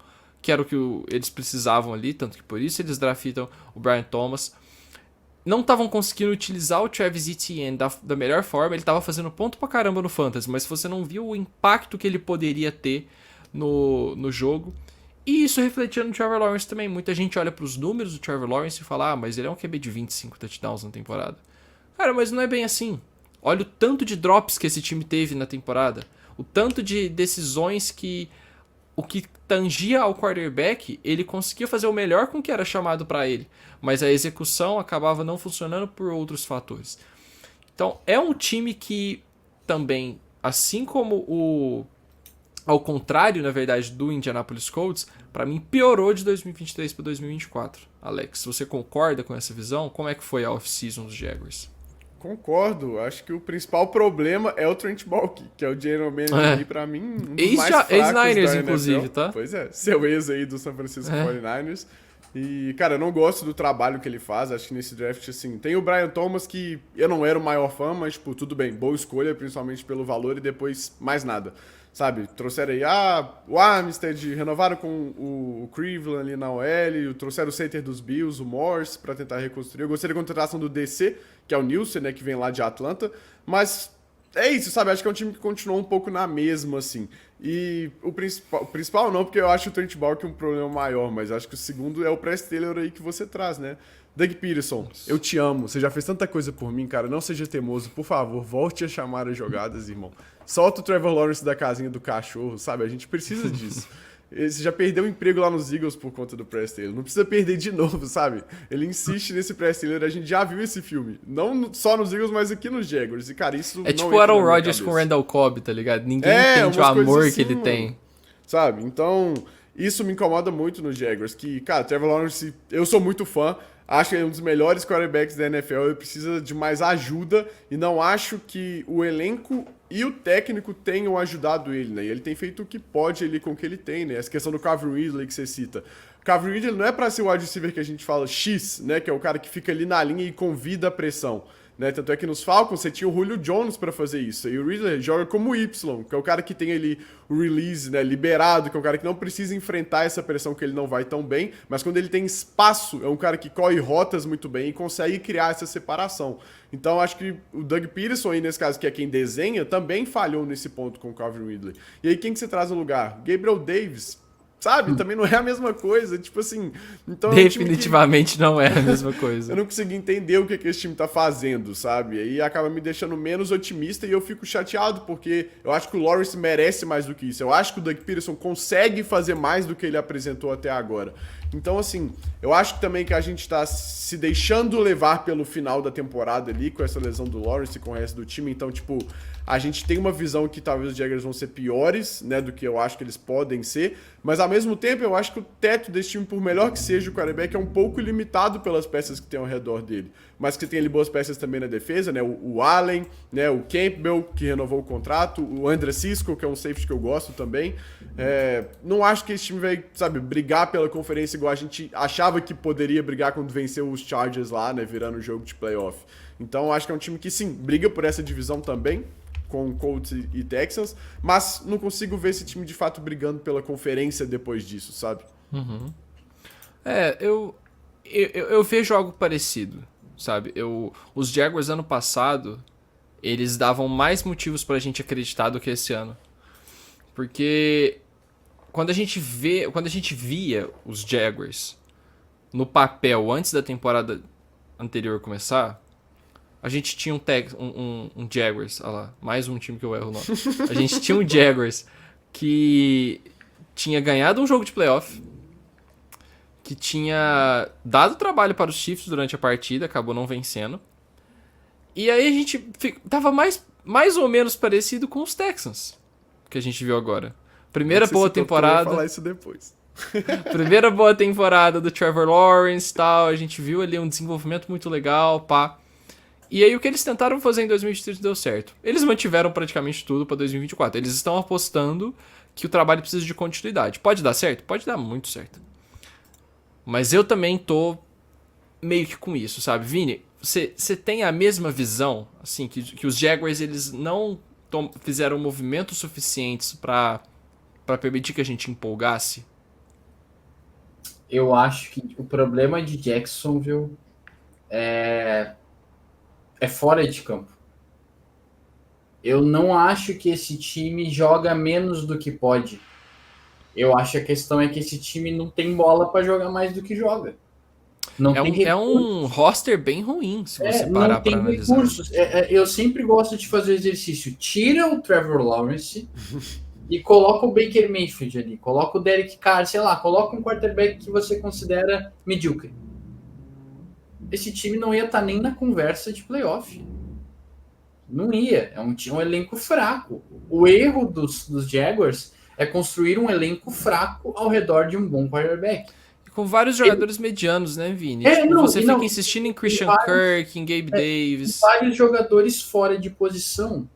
que era o que eles precisavam ali, tanto que por isso eles draftam o Brian Thomas. Não estavam conseguindo utilizar o Travis Etienne da melhor forma, ele estava fazendo ponto pra caramba no Fantasy, mas você não viu o impacto que ele poderia ter no jogo. E isso refletia no Trevor Lawrence também. Muita gente olha para os números do Trevor Lawrence e fala, mas ele é um QB de 25 touchdowns na temporada. Cara, mas não é bem assim. Olha o tanto de drops que esse time teve na temporada. O tanto de decisões que o que tangia ao quarterback, ele conseguia fazer o melhor com o que era chamado para ele. Mas a execução acabava não funcionando por outros fatores. Então, é um time que também, assim como ao contrário, na verdade, do Indianapolis Colts, para mim piorou de 2023 para 2024. Alex, você concorda com essa visão? Como é que foi a off-season dos Jaguars? Concordo. Acho que o principal problema é o Trent Baalke, que é o general manager, para mim, um dos mais fracos ex-Niners, da inclusive, NFL. tá? Pois é, seu ex aí do San Francisco 49ers. E, cara, eu não gosto do trabalho que ele faz. Acho que nesse draft, assim, tem o Brian Thomas, que eu não era o maior fã, mas, tipo, tudo bem, boa escolha, principalmente pelo valor, e depois mais nada. Sabe, trouxeram aí o Armstead, renovaram com o Cleveland ali na OL, trouxeram o center dos Bills, o Morse, para tentar reconstruir. Eu gostei da contratação do DC, que é o Nielsen, né, que vem lá de Atlanta, mas é isso, sabe, acho que é um time que continuou um pouco na mesma, assim. E o principal não, porque eu acho o Trent Baalke um problema maior, mas acho que o segundo é o Press Taylor aí que você traz, né? Doug Peterson, eu te amo, você já fez tanta coisa por mim, cara, não seja teimoso, por favor, volte a chamar as jogadas, irmão. Solta o Trevor Lawrence da casinha do cachorro, sabe? A gente precisa disso. Você já perdeu o emprego lá nos Eagles por conta do Press Taylor, não precisa perder de novo, sabe? Ele insiste nesse Press Taylor, a gente já viu esse filme, não só nos Eagles, mas aqui nos Jaguars, e cara, isso é tipo o Aaron Rodgers com o Randall Cobb, tá ligado? Ninguém entende o amor assim, que ele tem. Sabe? Então, isso me incomoda muito nos Jaguars, que, cara, Trevor Lawrence, eu sou muito fã, acho que ele é um dos melhores quarterbacks da NFL, ele precisa de mais ajuda e não acho que o elenco e o técnico tenham ajudado ele, né? E ele tem feito o que pode ali com o que ele tem, né? Essa questão do Calvin Ridley que você cita. O Calvin Ridley não é para ser o wide receiver que a gente fala X, né? Que é o cara que fica ali na linha e convida a pressão. Né? Tanto é que nos Falcons você tinha o Julio Jones para fazer isso. E o Ridley joga como Y, que é o cara que tem ali o release, né, liberado, que é um cara que não precisa enfrentar essa pressão que ele não vai tão bem, mas quando ele tem espaço, é um cara que corre rotas muito bem e consegue criar essa separação. Então acho que o Doug Peterson aí nesse caso, que é quem desenha, também falhou nesse ponto com o Calvin Ridley. E aí quem que você traz no lugar? Gabriel Davis. Sabe? Também não é a mesma coisa. Tipo assim. Então definitivamente não é a mesma coisa. Eu não consegui entender o que esse time tá fazendo, sabe? Aí acaba me deixando menos otimista e eu fico chateado, porque eu acho que o Lawrence merece mais do que isso. Eu acho que o Doug Peterson consegue fazer mais do que ele apresentou até agora. Então, assim, eu acho também que a gente tá se deixando levar pelo final da temporada ali, com essa lesão do Lawrence e com o resto do time. Então, tipo, a gente tem uma visão que talvez os Jaguars vão ser piores, né, do que eu acho que eles podem ser, mas ao mesmo tempo eu acho que o teto desse time, por melhor que seja o quarterback, é um pouco limitado pelas peças que tem ao redor dele. Mas que tem ali boas peças também na defesa, né, o Allen, né, o Campbell, que renovou o contrato, o Andre Cisco, que é um safety que eu gosto também. Não acho que esse time vai, sabe, brigar pela conferência igual a gente achava que poderia brigar quando venceu os Chargers lá, né, virando o jogo de playoff. Então acho que é um time que sim, briga por essa divisão também, com Colts e Texans, mas não consigo ver esse time de fato brigando pela conferência depois disso, sabe? Uhum. Eu vejo algo parecido, sabe? Os Jaguars ano passado, eles davam mais motivos pra gente acreditar do que esse ano. Porque quando a gente via os Jaguars no papel antes da temporada anterior começar, a gente tinha um Jaguars, olha lá, mais um time que eu erro o nome. A gente tinha um Jaguars que tinha ganhado um jogo de playoff, que tinha dado trabalho para os Chiefs durante a partida, acabou não vencendo. E aí a gente tava mais ou menos parecido com os Texans, que a gente viu agora. Primeira boa temporada. Eu ia falar isso depois. Primeira boa temporada do Trevor Lawrence e tal, a gente viu ali um desenvolvimento muito legal, pá. E aí o que eles tentaram fazer em 2023 deu certo. Eles mantiveram praticamente tudo para 2024. Eles estão apostando que o trabalho precisa de continuidade. Pode dar certo? Pode dar muito certo. Mas eu também tô meio que com isso, sabe? Vini, você tem a mesma visão, assim, que os Jaguars, eles não fizeram movimentos suficientes para permitir que a gente empolgasse? Eu acho que o problema de Jacksonville é fora de campo. Eu não acho que esse time joga menos do que pode. Eu acho que a questão é que esse time não tem bola para jogar mais do que joga. É um roster bem ruim, se você parar para analisar. Recursos. Eu sempre gosto de fazer o exercício. Tira o Trevor Lawrence e coloca o Baker Mayfield ali. Coloca o Derek Carr, sei lá. Coloca um quarterback que você considera medíocre. Esse time não ia estar nem na conversa de playoff. Não ia. É um elenco fraco. O erro dos Jaguars é construir um elenco fraco ao redor de um bom quarterback. Com vários jogadores medianos, né, Vini? Você fica insistindo em Christian Kirk, em Gabe Davis. Vários jogadores fora de posição.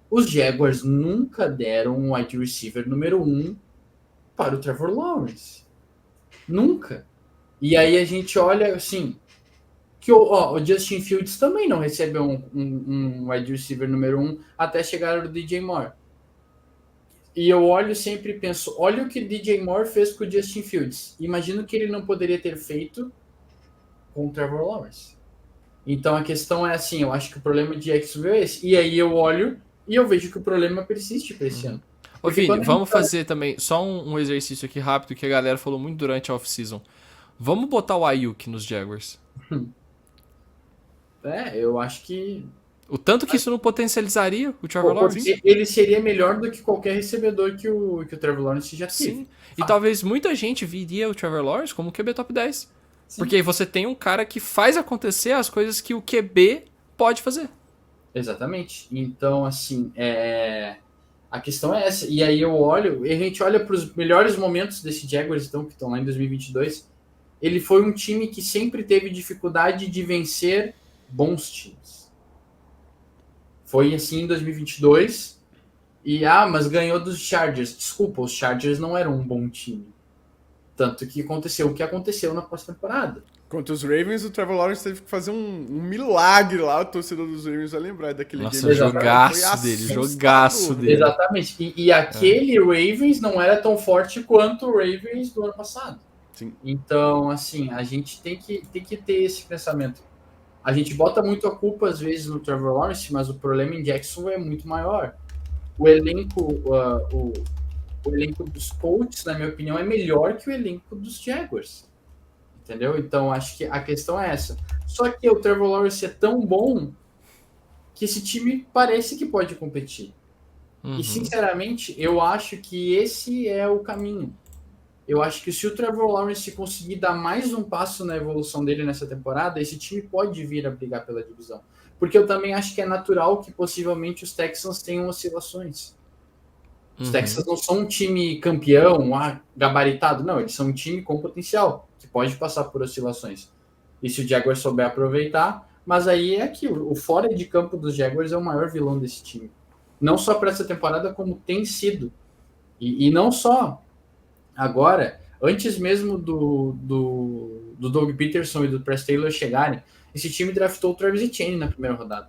Os Jaguars nunca deram um wide receiver número 1 para o Trevor Lawrence. Nunca. E aí a gente olha assim, que o Justin Fields também não recebeu um wide receiver número 1 até chegar o DJ Moore. E eu olho sempre e penso, olha o que o DJ Moore fez com o Justin Fields. Imagino que ele não poderia ter feito com o Trevor Lawrence. Então a questão é assim, eu acho que o problema de Jacksonville é esse. E aí eu olho e eu vejo que o problema persiste para esse ano. Ô Vini, vamos fazer também só um exercício aqui rápido que a galera falou muito durante a off-season. Vamos botar o Ayuk nos Jaguars. Eu acho que... O tanto que isso não potencializaria o Trevor Lawrence? Ele seria melhor do que qualquer recebedor que o Trevor Lawrence já teve. Sim. E talvez muita gente viria o Trevor Lawrence como QB top 10. Sim. Porque aí você tem um cara que faz acontecer as coisas que o QB pode fazer. Exatamente. Então, assim, a questão é essa. E aí eu olho, e a gente olha para os melhores momentos desse Jaguars, então, que estão lá em 2022. Ele foi um time que sempre teve dificuldade de vencer bons times. Foi assim em 2022. Mas ganhou dos Chargers. Desculpa, os Chargers não eram um bom time. Tanto que aconteceu o que aconteceu na pós-temporada. Contra os Ravens, o Trevor Lawrence teve que fazer um milagre lá. O torcedor dos Ravens vai lembrar daquele game. Nossa, jogaço dele. Exatamente. E aquele Ravens não era tão forte quanto o Ravens do ano passado. Sim. Então, assim, a gente tem que ter esse pensamento. A gente bota muito a culpa, às vezes, no Trevor Lawrence, mas o problema em Jacksonville é muito maior. O elenco dos Colts, na minha opinião, é melhor que o elenco dos Jaguars. Entendeu? Então, acho que a questão é essa. Só que o Trevor Lawrence é tão bom que esse time parece que pode competir. E, sinceramente, eu acho que esse é o caminho. Eu acho que se o Trevor Lawrence conseguir dar mais um passo na evolução dele nessa temporada, esse time pode vir a brigar pela divisão. Porque eu também acho que é natural que possivelmente os Texans tenham oscilações. Os Texans não são um time campeão, gabaritado. Não, eles são um time com potencial, que pode passar por oscilações. E se o Jaguars souber aproveitar, mas aí é aquilo. O fora de campo dos Jaguars é o maior vilão desse time. Não só para essa temporada, como tem sido. E não só... Agora, antes mesmo do Doug Peterson e do Press Taylor chegarem, esse time draftou o Travis Etienne na primeira rodada.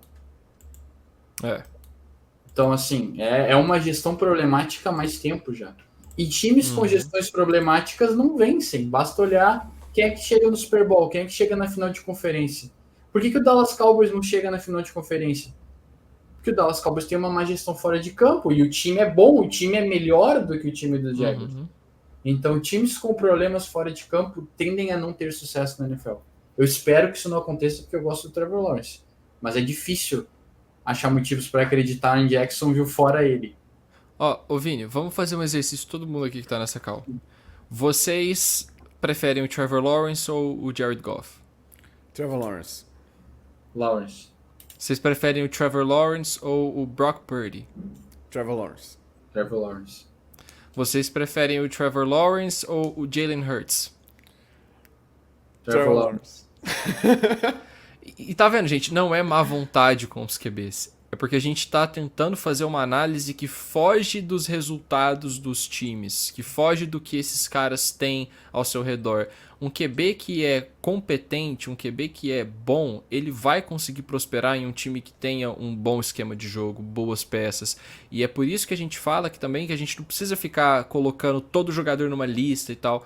Então, assim, é uma gestão problemática há mais tempo já. E times com gestões problemáticas não vencem. Basta olhar quem é que chega no Super Bowl, quem é que chega na final de conferência. Por que o Dallas Cowboys não chega na final de conferência? Porque o Dallas Cowboys tem uma má gestão fora de campo e o time é bom, o time é melhor do que o time dos Jaguars. Então, times com problemas fora de campo tendem a não ter sucesso na NFL. Eu espero que isso não aconteça porque eu gosto do Trevor Lawrence. Mas é difícil achar motivos para acreditar em Jacksonville fora ele. Ô Vini, vamos fazer um exercício, todo mundo aqui que tá nessa call. Vocês preferem o Trevor Lawrence ou o Jared Goff? Trevor Lawrence. Lawrence. Vocês preferem o Trevor Lawrence ou o Brock Purdy? Trevor Lawrence. Trevor Lawrence. Vocês preferem o Trevor Lawrence ou o Jalen Hurts? Trevor Lawrence. E tá vendo, gente? Não é má vontade com os QBs. É porque a gente tá tentando fazer uma análise que foge dos resultados dos times, que foge do que esses caras têm ao seu redor. Um QB que é competente, um QB que é bom, ele vai conseguir prosperar em um time que tenha um bom esquema de jogo, boas peças. E é por isso que a gente fala que também que a gente não precisa ficar colocando todo jogador numa lista e tal.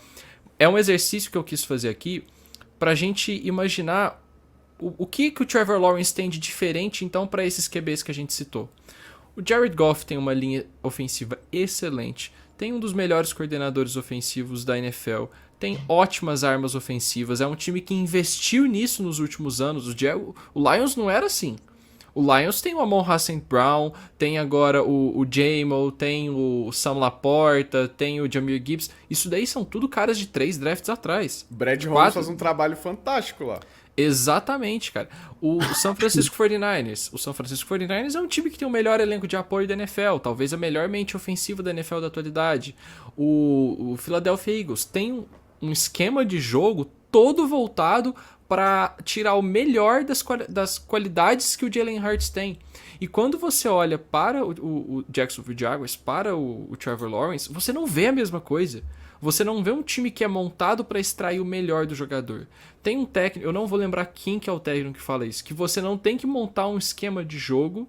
É um exercício que eu quis fazer aqui pra gente imaginar o que o Trevor Lawrence tem de diferente, então, para esses QBs que a gente citou. O Jared Goff tem uma linha ofensiva excelente, tem um dos melhores coordenadores ofensivos da NFL, tem ótimas armas ofensivas, é um time que investiu nisso nos últimos anos. O Lions não era assim. O Lions tem o Amon-Ra St. Brown, tem agora o Jamo, tem o Sam Laporta, tem o Jahmyr Gibbs. Isso daí são tudo caras de 3 drafts atrás. Brad Holmes faz um trabalho fantástico lá. Exatamente, cara. O San Francisco 49ers. O San Francisco 49ers é um time que tem o melhor elenco de apoio da NFL, talvez a melhor mente ofensiva da NFL da atualidade. O Philadelphia Eagles tem um esquema de jogo todo voltado para tirar o melhor das qualidades que o Jalen Hurts tem. E quando você olha para o Jacksonville Jaguars, para o Trevor Lawrence, você não vê a mesma coisa. Você não vê um time que é montado para extrair o melhor do jogador. Tem um técnico, eu não vou lembrar quem que é o técnico que fala isso, que você não tem que montar um esquema de jogo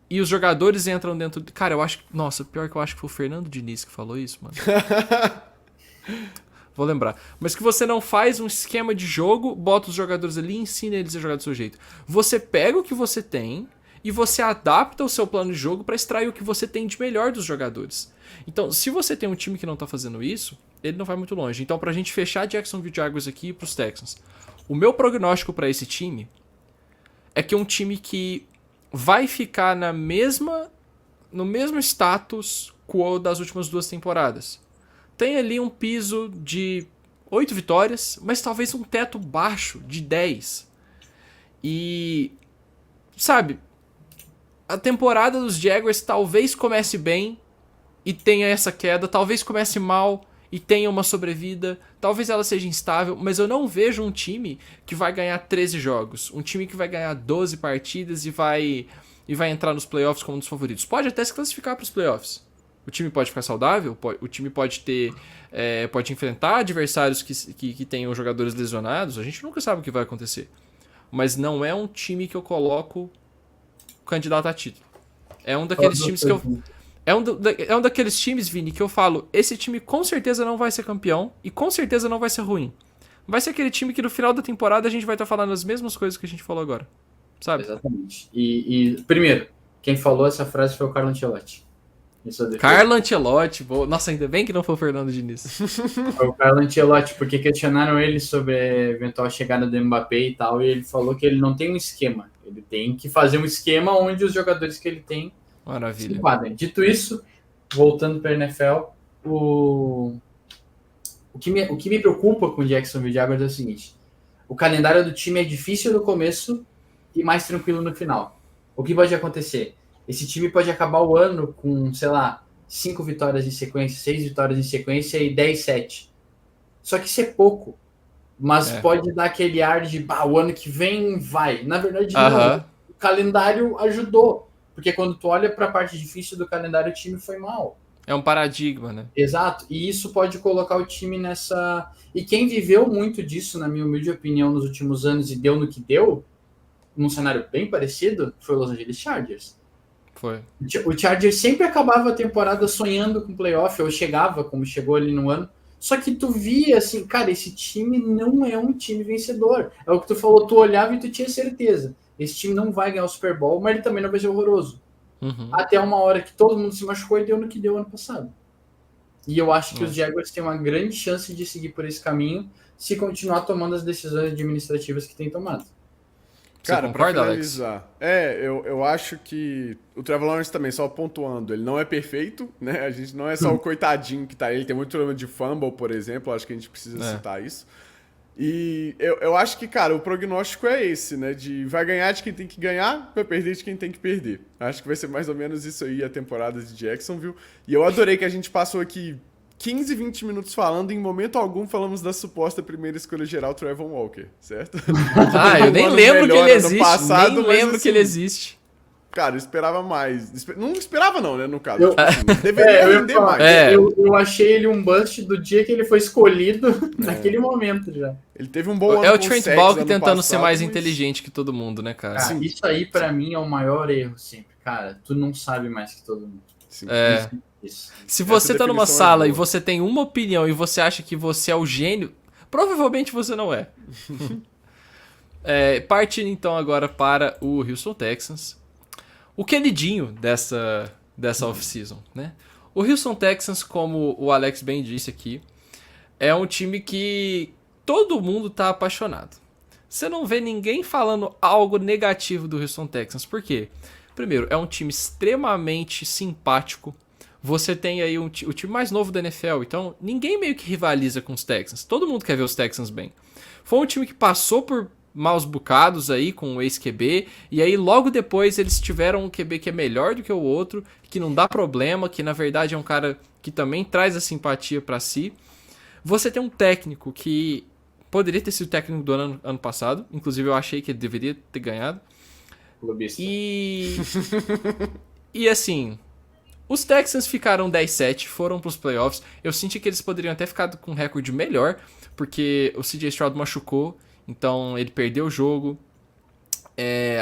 e os jogadores entram dentro... Cara, eu acho que... Nossa, pior que eu acho que foi o Fernando Diniz que falou isso, mano. Vou lembrar. Mas que você não faz um esquema de jogo, bota os jogadores ali e ensina eles a jogar do seu jeito. Você pega o que você tem e você adapta o seu plano de jogo para extrair o que você tem de melhor dos jogadores. Então, se você tem um time que não tá fazendo isso, ele não vai muito longe. Então, pra gente fechar Jacksonville Jaguars aqui e pros Texans, o meu prognóstico pra esse time é que é um time que vai ficar no mesmo status quo das últimas 2 temporadas. Tem ali um piso de 8 vitórias, mas talvez um teto baixo de 10. E, sabe, a temporada dos Jaguars talvez comece bem e tenha essa queda, talvez comece mal e tenha uma sobrevida, talvez ela seja instável, mas eu não vejo um time que vai ganhar 13 jogos, um time que vai ganhar 12 partidas e vai entrar nos playoffs como um dos favoritos. Pode até se classificar para os playoffs. O time pode ficar saudável, o time pode pode enfrentar adversários que tenham jogadores lesionados, a gente nunca sabe o que vai acontecer. Mas não é um time que eu coloco candidato a título. É um daqueles times que eu... É um daqueles times, Vini, que eu falo, esse time com certeza não vai ser campeão e com certeza não vai ser ruim. Vai ser aquele time que no final da temporada a gente vai estar falando as mesmas coisas que a gente falou agora. Sabe? Exatamente. E primeiro, quem falou essa frase foi o Carlo Ancelotti. Carlo Ancelotti, nossa, ainda bem que não foi o Fernando Diniz. Foi o Carlo Ancelotti, porque questionaram ele sobre a eventual chegada do Mbappé e tal, e ele falou que ele não tem um esquema. Ele tem que fazer um esquema onde os jogadores que ele tem Maravilha. se enquadrem. Dito isso, voltando para a NFL, o que me preocupa com o Jacksonville Jaguars é o seguinte: o calendário do time é difícil no começo e mais tranquilo no final. O que pode acontecer? Esse time pode acabar o ano com, sei lá, 5 vitórias em sequência, 6 vitórias em sequência e 10-7. Só que isso é pouco. Mas pode dar aquele ar de, o ano que vem vai. Na verdade, não. O calendário ajudou. Porque quando tu olha para a parte difícil do calendário, o time foi mal. É um paradigma, né? Exato. E isso pode colocar o time nessa... E quem viveu muito disso, na minha humilde opinião, nos últimos anos e deu no que deu, num cenário bem parecido, foi o Los Angeles Chargers. Foi. O Chargers sempre acabava a temporada sonhando com playoff, ou chegava, como chegou ali no ano. Só que tu via assim, cara, esse time não é um time vencedor. É o que tu falou, tu olhava e tu tinha certeza. Esse time não vai ganhar o Super Bowl, mas ele também não vai ser horroroso. Até uma hora que todo mundo se machucou e deu no que deu ano passado. E eu acho que os Jaguars têm uma grande chance de seguir por esse caminho se continuar tomando as decisões administrativas que tem tomado. Cara, Você concorda, pra finalizar, eu acho que o Trevor Lawrence também, só pontuando, ele não é perfeito, né? A gente não é só o coitadinho que tá aí, ele tem muito problema de fumble, por exemplo, acho que a gente precisa citar isso. E eu acho que, cara, o prognóstico é esse, né? De vai ganhar de quem tem que ganhar, vai perder de quem tem que perder. Acho que vai ser mais ou menos isso aí a temporada de Jacksonville. E eu adorei que a gente passou aqui 15, 20 minutos falando, em momento algum falamos da suposta primeira escolha geral, Trevor Walker, certo? Eu nem lembro que ele existe, passado, nem lembro que ele existe. Cara, eu esperava mais. Não esperava não, né, no caso. Deveria render mais. Eu achei ele um bust do dia que ele foi escolhido, naquele momento já. Ele teve um bom ano. É o Trent Baalke tentando ser mais inteligente que todo mundo, né, cara? Isso aí pra mim é o maior erro sempre. Cara, tu não sabe mais que todo mundo. Sim. Isso. Se você tá numa sala e você tem uma opinião e você acha que você é o gênio, provavelmente você não é. Partindo então agora para o Houston Texans. O queridinho dessa off-season, né? O Houston Texans, como o Alex bem disse aqui, é um time que todo mundo tá apaixonado. Você não vê ninguém falando algo negativo do Houston Texans. Por quê? Primeiro, é um time extremamente simpático. Você tem aí o time mais novo da NFL, então ninguém meio que rivaliza com os Texans. Todo mundo quer ver os Texans bem. Foi um time que passou por maus bocados aí com o ex-QB, e aí logo depois eles tiveram um QB que é melhor do que o outro, que não dá problema, que na verdade é um cara que também traz a simpatia pra si. Você tem um técnico que poderia ter sido técnico do ano passado, inclusive eu achei que ele deveria ter ganhado. Clubista. E assim, os Texans ficaram 10-7, foram pros playoffs. Eu senti que eles poderiam até ficar com um recorde melhor, porque o CJ Stroud machucou, então ele perdeu o jogo.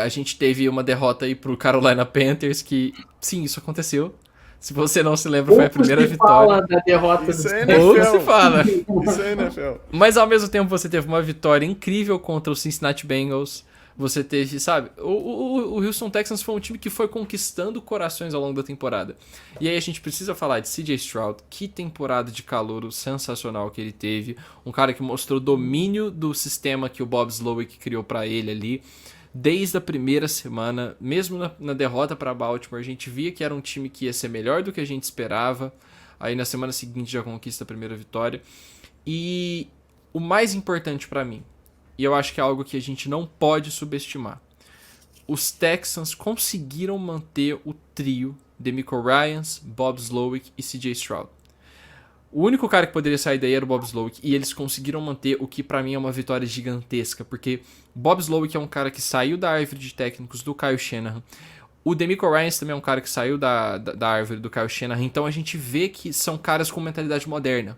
A gente teve uma derrota aí pro Carolina Panthers, que sim, isso aconteceu. Se você não se lembra, foi a primeira vitória. Fala da derrota Isso é Pouco NFL. se fala. Isso é NFL. Mas ao mesmo tempo você teve uma vitória incrível contra o Cincinnati Bengals. Você teve, sabe, o Houston Texans foi um time que foi conquistando corações ao longo da temporada. E aí a gente precisa falar de CJ Stroud, que temporada de calouro sensacional que ele teve. Um cara que mostrou domínio do sistema que o Bob Slowick criou pra ele ali. Desde a primeira semana, mesmo na derrota para Baltimore, a gente via que era um time que ia ser melhor do que a gente esperava. Aí na semana seguinte já conquista a primeira vitória. E o mais importante pra mim, e eu acho que é algo que a gente não pode subestimar, os Texans conseguiram manter o trio DeMeco Ryans, Bob Slowick e CJ Stroud. O único cara que poderia sair daí era o Bob Slowick, e eles conseguiram manter o que pra mim é uma vitória gigantesca, porque Bob Slowick é um cara que saiu da árvore de técnicos do Kyle Shanahan. O DeMeco Ryans também é um cara que saiu da árvore do Kyle Shanahan, então a gente vê que são caras com mentalidade moderna.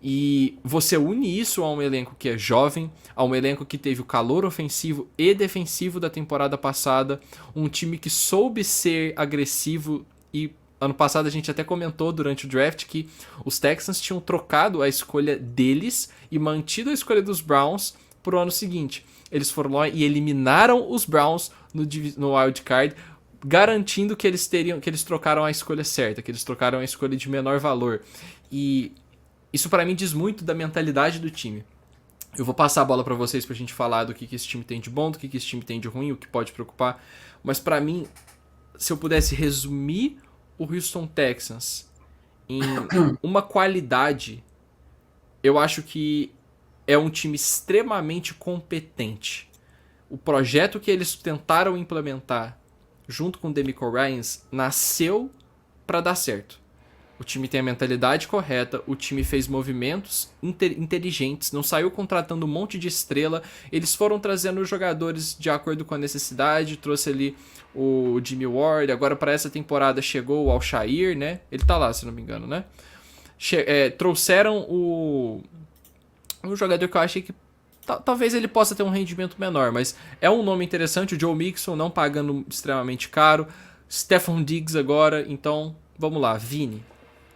E você une isso a um elenco que é jovem, a um elenco que teve o calor ofensivo e defensivo da temporada passada, um time que soube ser agressivo. E ano passado a gente até comentou durante o draft que os Texans tinham trocado a escolha deles e mantido a escolha dos Browns pro ano seguinte. Eles foram lá e eliminaram os Browns no wild card, garantindo que eles trocaram a escolha certa, que eles trocaram a escolha de menor valor. E isso pra mim diz muito da mentalidade do time. Eu vou passar a bola pra vocês pra gente falar do que esse time tem de bom, do que esse time tem de ruim, o que pode preocupar. Mas pra mim, se eu pudesse resumir o Houston Texans em uma qualidade, eu acho que é um time extremamente competente. O projeto que eles tentaram implementar junto com o DeMeco Ryans nasceu pra dar certo. O time tem a mentalidade correta, o time fez movimentos inteligentes, não saiu contratando um monte de estrela, eles foram trazendo os jogadores de acordo com a necessidade, trouxe ali o Jimmy Ward, agora para essa temporada chegou o Alshire, né? Ele tá lá, se não me engano, né? Trouxeram um jogador que eu achei que talvez ele possa ter um rendimento menor, mas é um nome interessante, o Joe Mixon, não pagando extremamente caro. Stephon Diggs agora, então, vamos lá, Vini.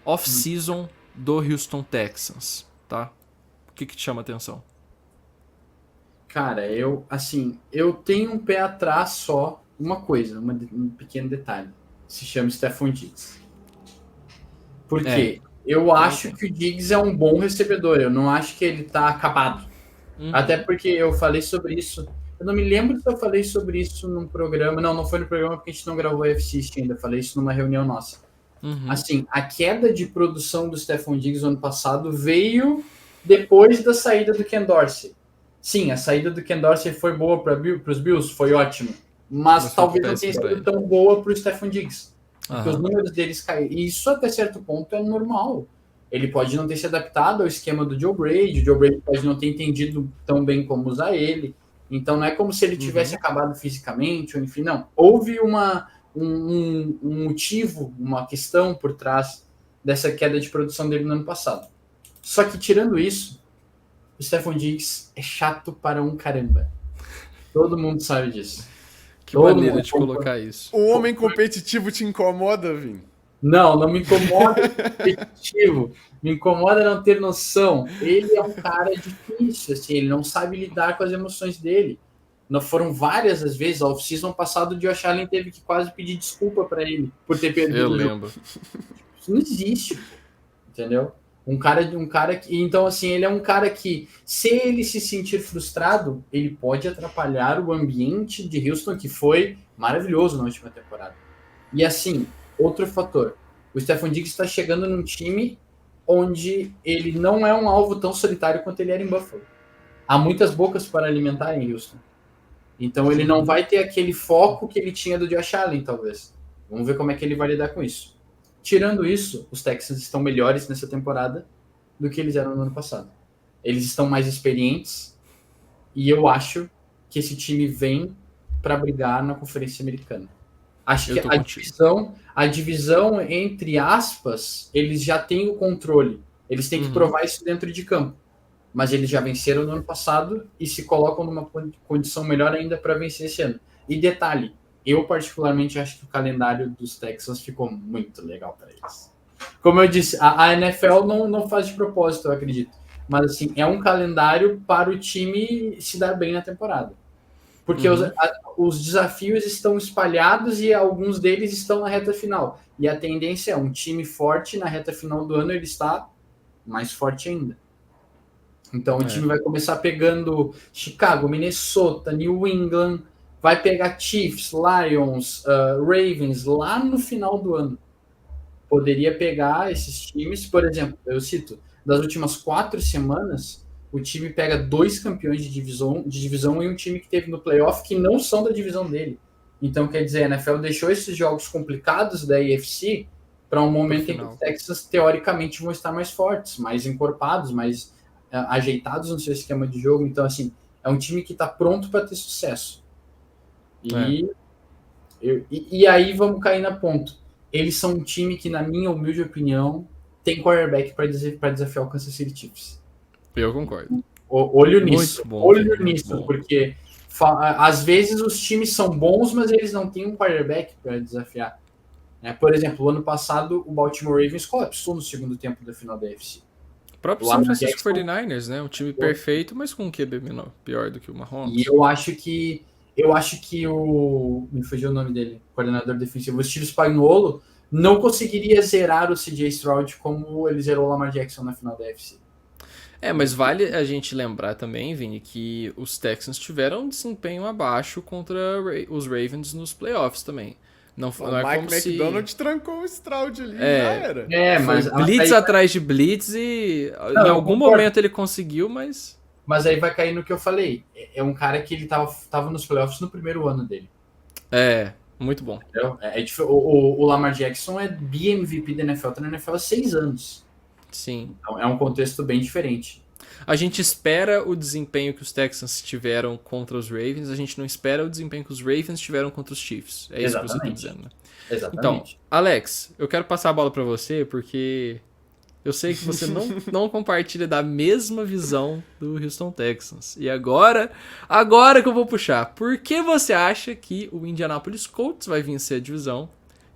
Off-season do Houston Texans, tá? O que te chama a atenção? Cara, eu tenho um pé atrás só, uma coisa, um pequeno detalhe. Se chama Stephon Diggs. Por quê? Eu acho que o Diggs é um bom recebedor, eu não acho que ele tá acabado. Até porque eu falei sobre isso. Eu não me lembro se eu falei sobre isso num programa. Não foi no programa porque a gente não gravou o UFC ainda. Falei isso numa reunião nossa. Assim, a queda de produção do Stephon Diggs no ano passado veio depois da saída do Ken Dorsey. Sim, a saída do Ken Dorsey foi boa para os Bills, foi ótimo. Mas talvez não tenha sido tão boa para o Stephon Diggs. Porque os números deles caíram. E isso até certo ponto é normal. Ele pode não ter se adaptado ao esquema do Joe Brady. O Joe Brady pode não ter entendido tão bem como usar ele. Então não é como se ele tivesse acabado fisicamente, ou enfim, não. Houve um motivo, uma questão por trás dessa queda de produção dele no ano passado. Só que tirando isso, o Stephon Diggs é chato para um caramba. Todo mundo sabe disso. Que maneira de colocar isso. O homem competitivo te incomoda, Vini? Não me incomoda competitivo. Me incomoda não ter noção. Ele é um cara difícil, assim, ele não sabe lidar com as emoções dele. Não foram várias as vezes. A off-season passado, o Josh Allen teve que quase pedir desculpa para ele por ter perdido. Eu lembro. Isso não existe, entendeu? Um cara que, então assim, ele é um cara que, se ele se sentir frustrado, ele pode atrapalhar o ambiente de Houston, que foi maravilhoso na última temporada. E assim, outro fator, o Stephon Diggs está chegando num time onde ele não é um alvo tão solitário quanto ele era em Buffalo. Há muitas bocas para alimentar em Houston. Então ele não vai ter aquele foco que ele tinha do Josh Allen, talvez. Vamos ver como é que ele vai lidar com isso. Tirando isso, os Texans estão melhores nessa temporada do que eles eram no ano passado. Eles estão mais experientes e eu acho que esse time vem para brigar na Conferência Americana. Acho que a divisão, entre aspas, eles já têm o controle. Eles têm que provar isso dentro de campo. Mas eles já venceram no ano passado e se colocam numa condição melhor ainda para vencer esse ano. E detalhe, eu particularmente acho que o calendário dos Texans ficou muito legal para eles. Como eu disse, a NFL não faz de propósito, eu acredito. Mas assim, é um calendário para o time se dar bem na temporada. Porque os desafios estão espalhados e alguns deles estão na reta final. E a tendência é um time forte na reta final do ano, ele está mais forte ainda. Então o time vai começar pegando Chicago, Minnesota, New England, vai pegar Chiefs, Lions, Ravens lá no final do ano. Poderia pegar esses times, por exemplo, eu cito, das últimas 4 semanas, o time pega 2 campeões de divisão e um time que teve no playoff que não são da divisão dele. Então, quer dizer, a NFL deixou esses jogos complicados da AFC para um momento em que os Texans, teoricamente, vão estar mais fortes, mais encorpados, mais ajeitados no seu esquema de jogo. Então, assim, é um time que está pronto para ter sucesso. E aí vamos cair na ponto. Eles são um time que, na minha humilde opinião, tem quarterback para desafiar o Kansas City Chiefs. Eu concordo. Olho nisso. Porque às vezes os times são bons, mas eles não têm um quarterback para desafiar. Por exemplo, o ano passado o Baltimore Ravens colapsou no segundo tempo da final da AFC. O próprio San Francisco 49ers, né? Um time perfeito, mas com um QB menor, pior do que o Mahomes. E eu acho que me fugiu o nome dele, coordenador defensivo, o Steve Spagnuolo, não conseguiria zerar o CJ Stroud como ele zerou o Lamar Jackson na final da AFC. Mas vale a gente lembrar também, Vini, que os Texans tiveram um desempenho abaixo contra os Ravens nos playoffs também. Não o Mike McDonald trancou o Stroud ali, já era. Mas blitz atrás de blitz e em algum momento ele conseguiu, mas... Mas aí vai cair no que eu falei. É um cara que ele tava nos playoffs no primeiro ano dele. Muito bom. O Lamar Jackson é BMVP da NFL, tá na NFL há 6 anos. Sim. Então é um contexto bem diferente. A gente espera o desempenho que os Texans tiveram contra os Ravens, a gente não espera o desempenho que os Ravens tiveram contra os Chiefs. É isso que você está dizendo, né? Exatamente. Então, Alex, eu quero passar a bola para você, porque eu sei que você não compartilha da mesma visão do Houston Texans. E agora que eu vou puxar. Por que você acha que o Indianapolis Colts vai vencer a divisão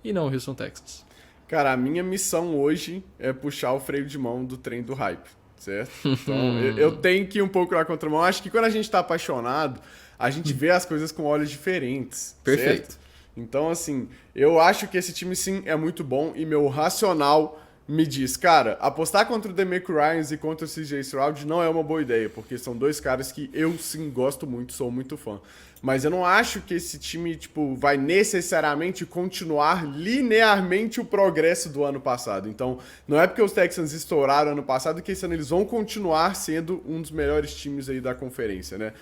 e não o Houston Texans. Cara, a minha missão hoje é puxar o freio de mão do trem do hype, certo? Então, eu tenho que ir um pouco na contramão. Acho que quando a gente tá apaixonado, a gente vê as coisas com olhos diferentes. Perfeito. Certo? Então, assim, eu acho que esse time, sim, é muito bom e meu racional me diz, cara, apostar contra o DeMeco Ryans e contra o CJ Stroud não é uma boa ideia, porque são dois caras que eu, sim, gosto muito, sou muito fã. Mas eu não acho que esse time, tipo, vai necessariamente continuar linearmente o progresso do ano passado. Então, não é porque os Texans estouraram ano passado que esse ano eles vão continuar sendo um dos melhores times aí da conferência, né?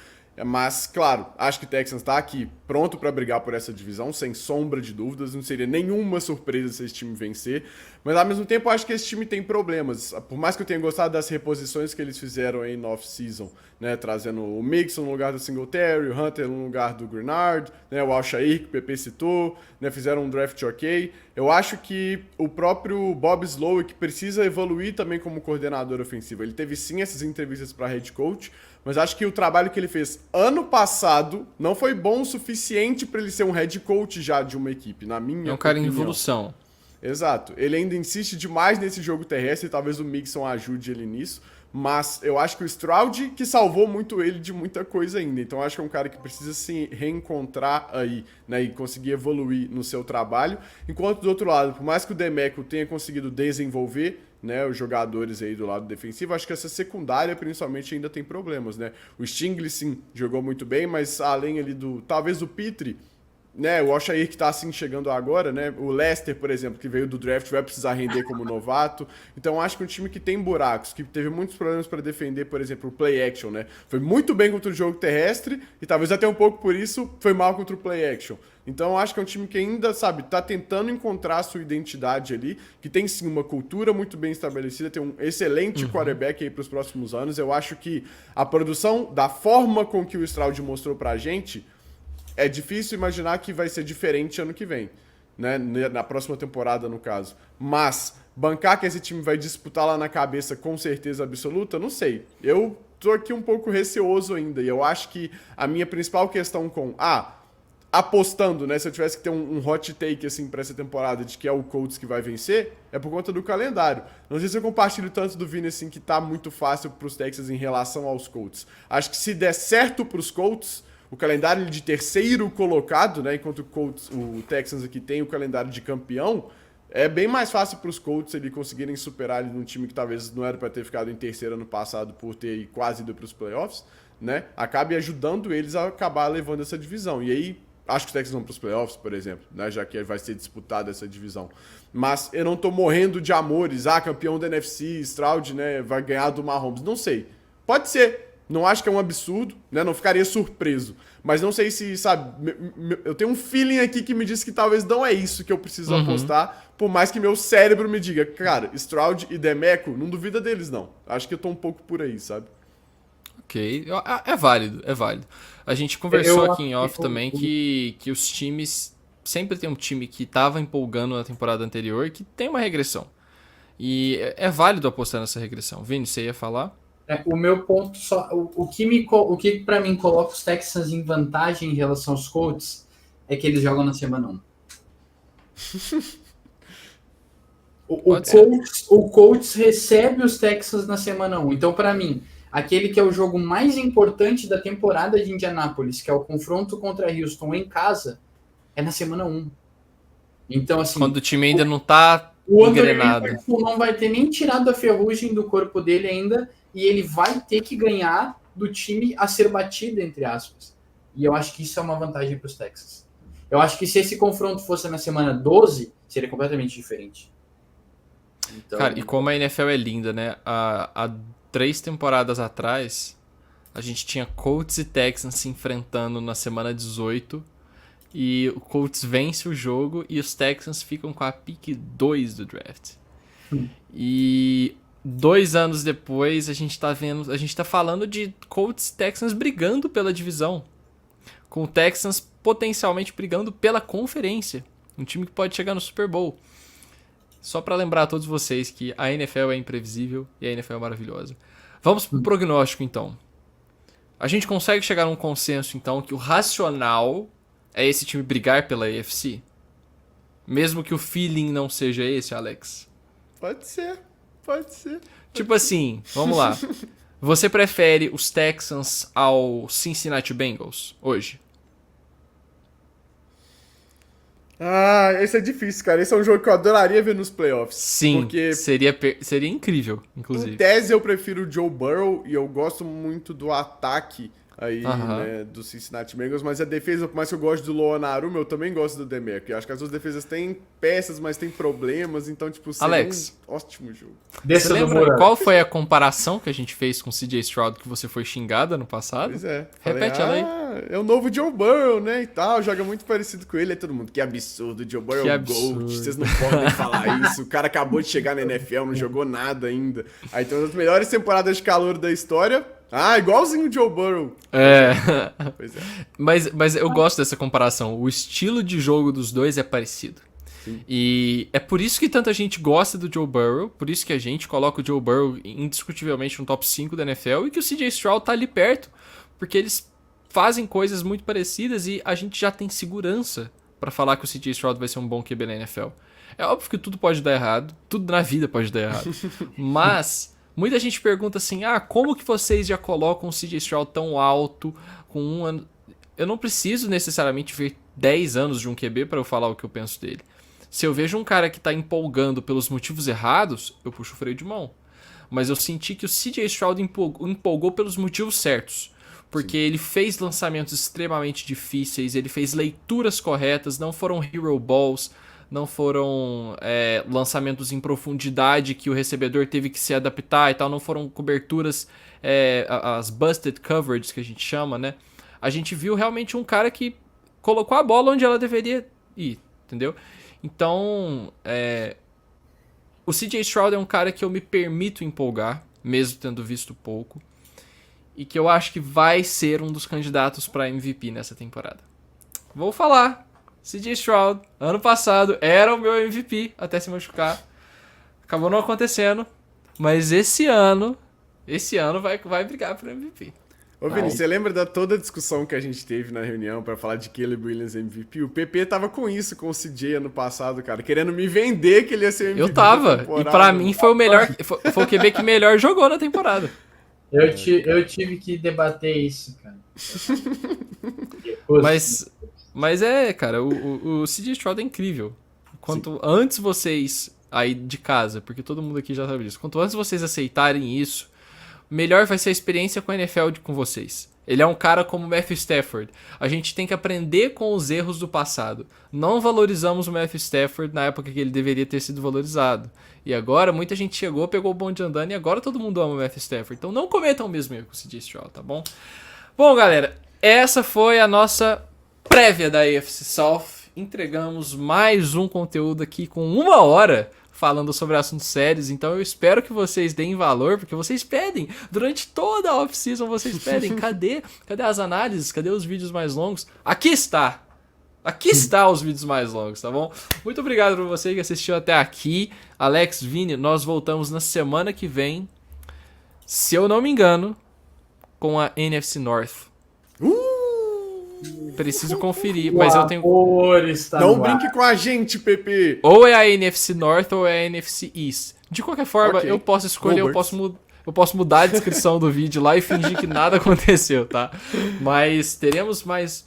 Mas, claro, acho que o Texans está aqui pronto para brigar por essa divisão, sem sombra de dúvidas. Não seria nenhuma surpresa se esse time vencer. Mas, ao mesmo tempo, acho que esse time tem problemas. Por mais que eu tenha gostado das reposições que eles fizeram aí no off-season, né? Trazendo o Mixon no lugar do Singletary, o Hunter no lugar do Grenard, né? O Al-Shaair, que o PP citou, né? Fizeram um draft ok. Eu acho que o próprio Bob Slowick precisa evoluir também como coordenador ofensivo. Ele teve, sim, essas entrevistas para head coach, mas acho que o trabalho que ele fez ano passado não foi bom o suficiente para ele ser um head coach já de uma equipe, na minha opinião. É um cara em evolução. Exato. Ele ainda insiste demais nesse jogo terrestre, talvez o Mixon ajude ele nisso, mas eu acho que o Stroud que salvou muito ele de muita coisa ainda. Então acho que é um cara que precisa se reencontrar aí, né, e conseguir evoluir no seu trabalho. Enquanto do outro lado, por mais que o DeMeco tenha conseguido desenvolver, né, os jogadores aí do lado defensivo, acho que essa secundária principalmente ainda tem problemas, né? O Stingley sim jogou muito bem, mas além ali do talvez o Pitre, né, o Al-Shaair que tá assim chegando agora, né, o Lester, por exemplo, que veio do draft, vai precisar render como novato. Então acho que é um time que tem buracos, que teve muitos problemas para defender, por exemplo, o play action, né? Foi muito bem contra o jogo terrestre e talvez até um pouco por isso foi mal contra o play action. Então acho que é um time que ainda, sabe, tá tentando encontrar a sua identidade ali, que tem sim uma cultura muito bem estabelecida, tem um excelente quarterback aí para os próximos anos. Eu acho que a produção, da forma com que o Stroud mostrou pra gente, é difícil imaginar que vai ser diferente ano que vem, né? Na próxima temporada, no caso. Mas bancar que esse time vai disputar lá na cabeça com certeza absoluta, não sei. Eu tô aqui um pouco receoso ainda, e eu acho que a minha principal questão com... apostando, né? Se eu tivesse que ter um hot take, assim, pra essa temporada de que é o Colts que vai vencer, é por conta do calendário. Não sei se eu compartilho tanto do Vini, assim, que tá muito fácil pros Texans em relação aos Colts. Acho que se der certo pros Colts, o calendário de terceiro colocado, né? Enquanto o Texans aqui tem o calendário de campeão, é bem mais fácil pros Colts eles conseguirem superar ali num time que talvez não era pra ter ficado em terceiro ano passado por ter quase ido pros playoffs, né? Acabe ajudando eles a acabar levando essa divisão. E aí, acho que os Texans vão para os playoffs, por exemplo, né? Já que vai ser disputada essa divisão. Mas eu não tô morrendo de amores. Campeão da NFC, Stroud, né? Vai ganhar do Mahomes. Não sei. Pode ser. Não acho que é um absurdo, né? Não ficaria surpreso. Mas não sei se, sabe... Eu tenho um feeling aqui que me diz que talvez não é isso que eu preciso apostar. Por mais que meu cérebro me diga, cara, Stroud e DeMeco, não duvida deles, não. Acho que eu tô um pouco por aí, sabe? Ok, é válido, é válido. A gente conversou aqui em off também que os times... Sempre tem um time que estava empolgando na temporada anterior e que tem uma regressão. E é válido apostar nessa regressão. Vini, você ia falar? O meu ponto só... O que para mim coloca os Texans em vantagem em relação aos Colts é que eles jogam na semana 1. O Colts recebe os Texans na semana 1. Então, para mim... Aquele que é o jogo mais importante da temporada de Indianápolis, que é o confronto contra Houston em casa, é na semana 1. Então, assim... Quando o time ainda não tá engrenado. O não vai ter nem tirado a ferrugem do corpo dele ainda, e ele vai ter que ganhar do time a ser batido, entre aspas. E eu acho que isso é uma vantagem para os Texans. Eu acho que se esse confronto fosse na semana 12, seria completamente diferente. Então... Cara, e como a NFL é linda, né? A 3 temporadas atrás, a gente tinha Colts e Texans se enfrentando na semana 18 e o Colts vence o jogo e os Texans ficam com a pick 2 do draft. E 2 anos depois a gente tá falando de Colts e Texans brigando pela divisão, com o Texans potencialmente brigando pela conferência, um time que pode chegar no Super Bowl. Só para lembrar a todos vocês que a NFL é imprevisível e a NFL é maravilhosa. Vamos pro prognóstico, então. A gente consegue chegar a um consenso, então, que o racional é esse time brigar pela AFC? Mesmo que o feeling não seja esse, Alex. Pode ser. Tipo assim, vamos lá. Você prefere os Texans ao Cincinnati Bengals hoje? Ah, esse é difícil, cara. Esse é um jogo que eu adoraria ver nos playoffs. Sim, porque seria incrível, inclusive. em tese eu prefiro o Joe Burrow e eu gosto muito do ataque aí, Aham. né, do Cincinnati Bengals, mas a defesa, por mais que eu goste do Loan Aruma, eu também gosto do Demarco. Eu acho que as duas defesas têm peças, mas têm problemas, então, tipo, seria Alex. um ótimo jogo. Você Desça do lembra muro. qual foi a comparação que a gente fez com o CJ Stroud que você foi xingado ano passado? Pois é. Repete ela aí. É o novo Joe Burrow, né, e tal, joga muito parecido com ele, é todo mundo. Que absurdo, Joe Burrow Que é o absurdo. GOAT, vocês não podem falar isso. O cara acabou de chegar na NFL, não jogou nada ainda. Aí tem uma das melhores temporadas de calor da história. Ah, igualzinho o Joe Burrow. É. Pois é. Mas eu gosto dessa comparação. O estilo de jogo dos dois é parecido. Sim. E é por isso que tanta gente gosta do Joe Burrow, por isso que a gente coloca o Joe Burrow indiscutivelmente no top 5 da NFL e que o CJ Stroud tá ali perto, porque eles fazem coisas muito parecidas e a gente já tem segurança pra falar que o CJ Stroud vai ser um bom QB na NFL. É óbvio que tudo pode dar errado, tudo na vida pode dar errado, mas muita gente pergunta assim, como que vocês já colocam o CJ Stroud tão alto com um ano? Eu não preciso necessariamente ver 10 anos de um QB para eu falar o que eu penso dele. Se eu vejo um cara que tá empolgando pelos motivos errados, eu puxo o freio de mão. Mas eu senti que o CJ Stroud empolgou pelos motivos certos. Porque ele fez lançamentos extremamente difíceis, ele fez leituras corretas, não foram hero balls, não foram lançamentos em profundidade que o recebedor teve que se adaptar e tal, não foram coberturas, as busted coverage que a gente chama, né? A gente viu realmente um cara que colocou a bola onde ela deveria ir, entendeu? Então, o CJ Stroud é um cara que eu me permito empolgar, mesmo tendo visto pouco, e que eu acho que vai ser um dos candidatos para MVP nessa temporada. Vou falar, CJ Stroud, ano passado, era o meu MVP até se machucar. Acabou não acontecendo, mas esse ano vai brigar pro MVP. Ô, Vini, você lembra da toda a discussão que a gente teve na reunião pra falar de Caleb Williams MVP? O PP tava com isso, com o CJ ano passado, cara, querendo me vender que ele ia ser MVP. Eu tava, da e temporada. pra mim foi o melhor, foi o QB que melhor jogou na temporada. Eu tive que debater isso, cara. Mas cara, o CJ Stroud é incrível. Quanto antes vocês aí de casa, porque todo mundo aqui já sabe disso, quanto antes vocês aceitarem isso, melhor vai ser a experiência com a NFL com vocês. Ele é um cara como o Matthew Stafford. A gente tem que aprender com os erros do passado. Não valorizamos o Matthew Stafford na época que ele deveria ter sido valorizado. E agora muita gente chegou, pegou o bonde andando e agora todo mundo ama o Matthew Stafford. Então não cometam o mesmo erro com o CJ Stroud, tá bom? Bom, galera, essa foi a nossa prévia da AFC South. Entregamos mais um conteúdo aqui com 1 hora falando sobre assuntos sérios, então eu espero que vocês deem valor, porque vocês pedem, durante toda a off-season vocês pedem, cadê as análises, cadê os vídeos mais longos? Aqui está os vídeos mais longos, tá bom? Muito obrigado por você que assistiu até aqui, Alex, Vini, nós voltamos na semana que vem, se eu não me engano, com a NFC North. Preciso conferir, mas eu tenho... Não brinque com a gente, PP! Ou é a NFC North ou é a NFC East. De qualquer forma, Ok. eu posso escolher, eu posso mudar a descrição do vídeo lá e fingir que nada aconteceu, tá? Mas teremos mais...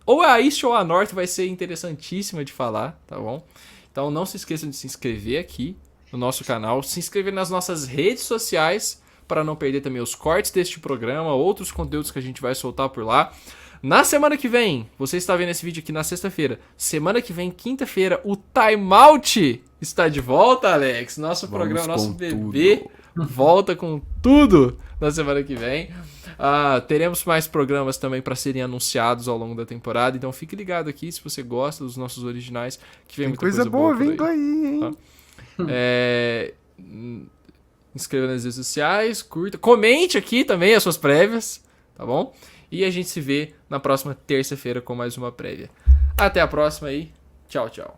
Ou a East ou a North vai ser interessantíssima de falar, tá bom? Então não se esqueçam de se inscrever aqui no nosso canal, se inscrever nas nossas redes sociais para não perder também os cortes deste programa, outros conteúdos que a gente vai soltar por lá. Na semana que vem, você está vendo esse vídeo aqui na sexta-feira. Semana que vem, quinta-feira, o Time Out está de volta, Alex. Nosso programa, nosso bebê, volta com tudo na semana que vem. Teremos mais programas também para serem anunciados ao longo da temporada. Então fique ligado aqui se você gosta dos nossos originais, que vem muita coisa boa vindo aí, hein? Inscreva nas redes sociais, curta, comente aqui também as suas prévias, tá bom? E a gente se vê na próxima terça-feira com mais uma prévia. Até a próxima aí. Tchau, tchau.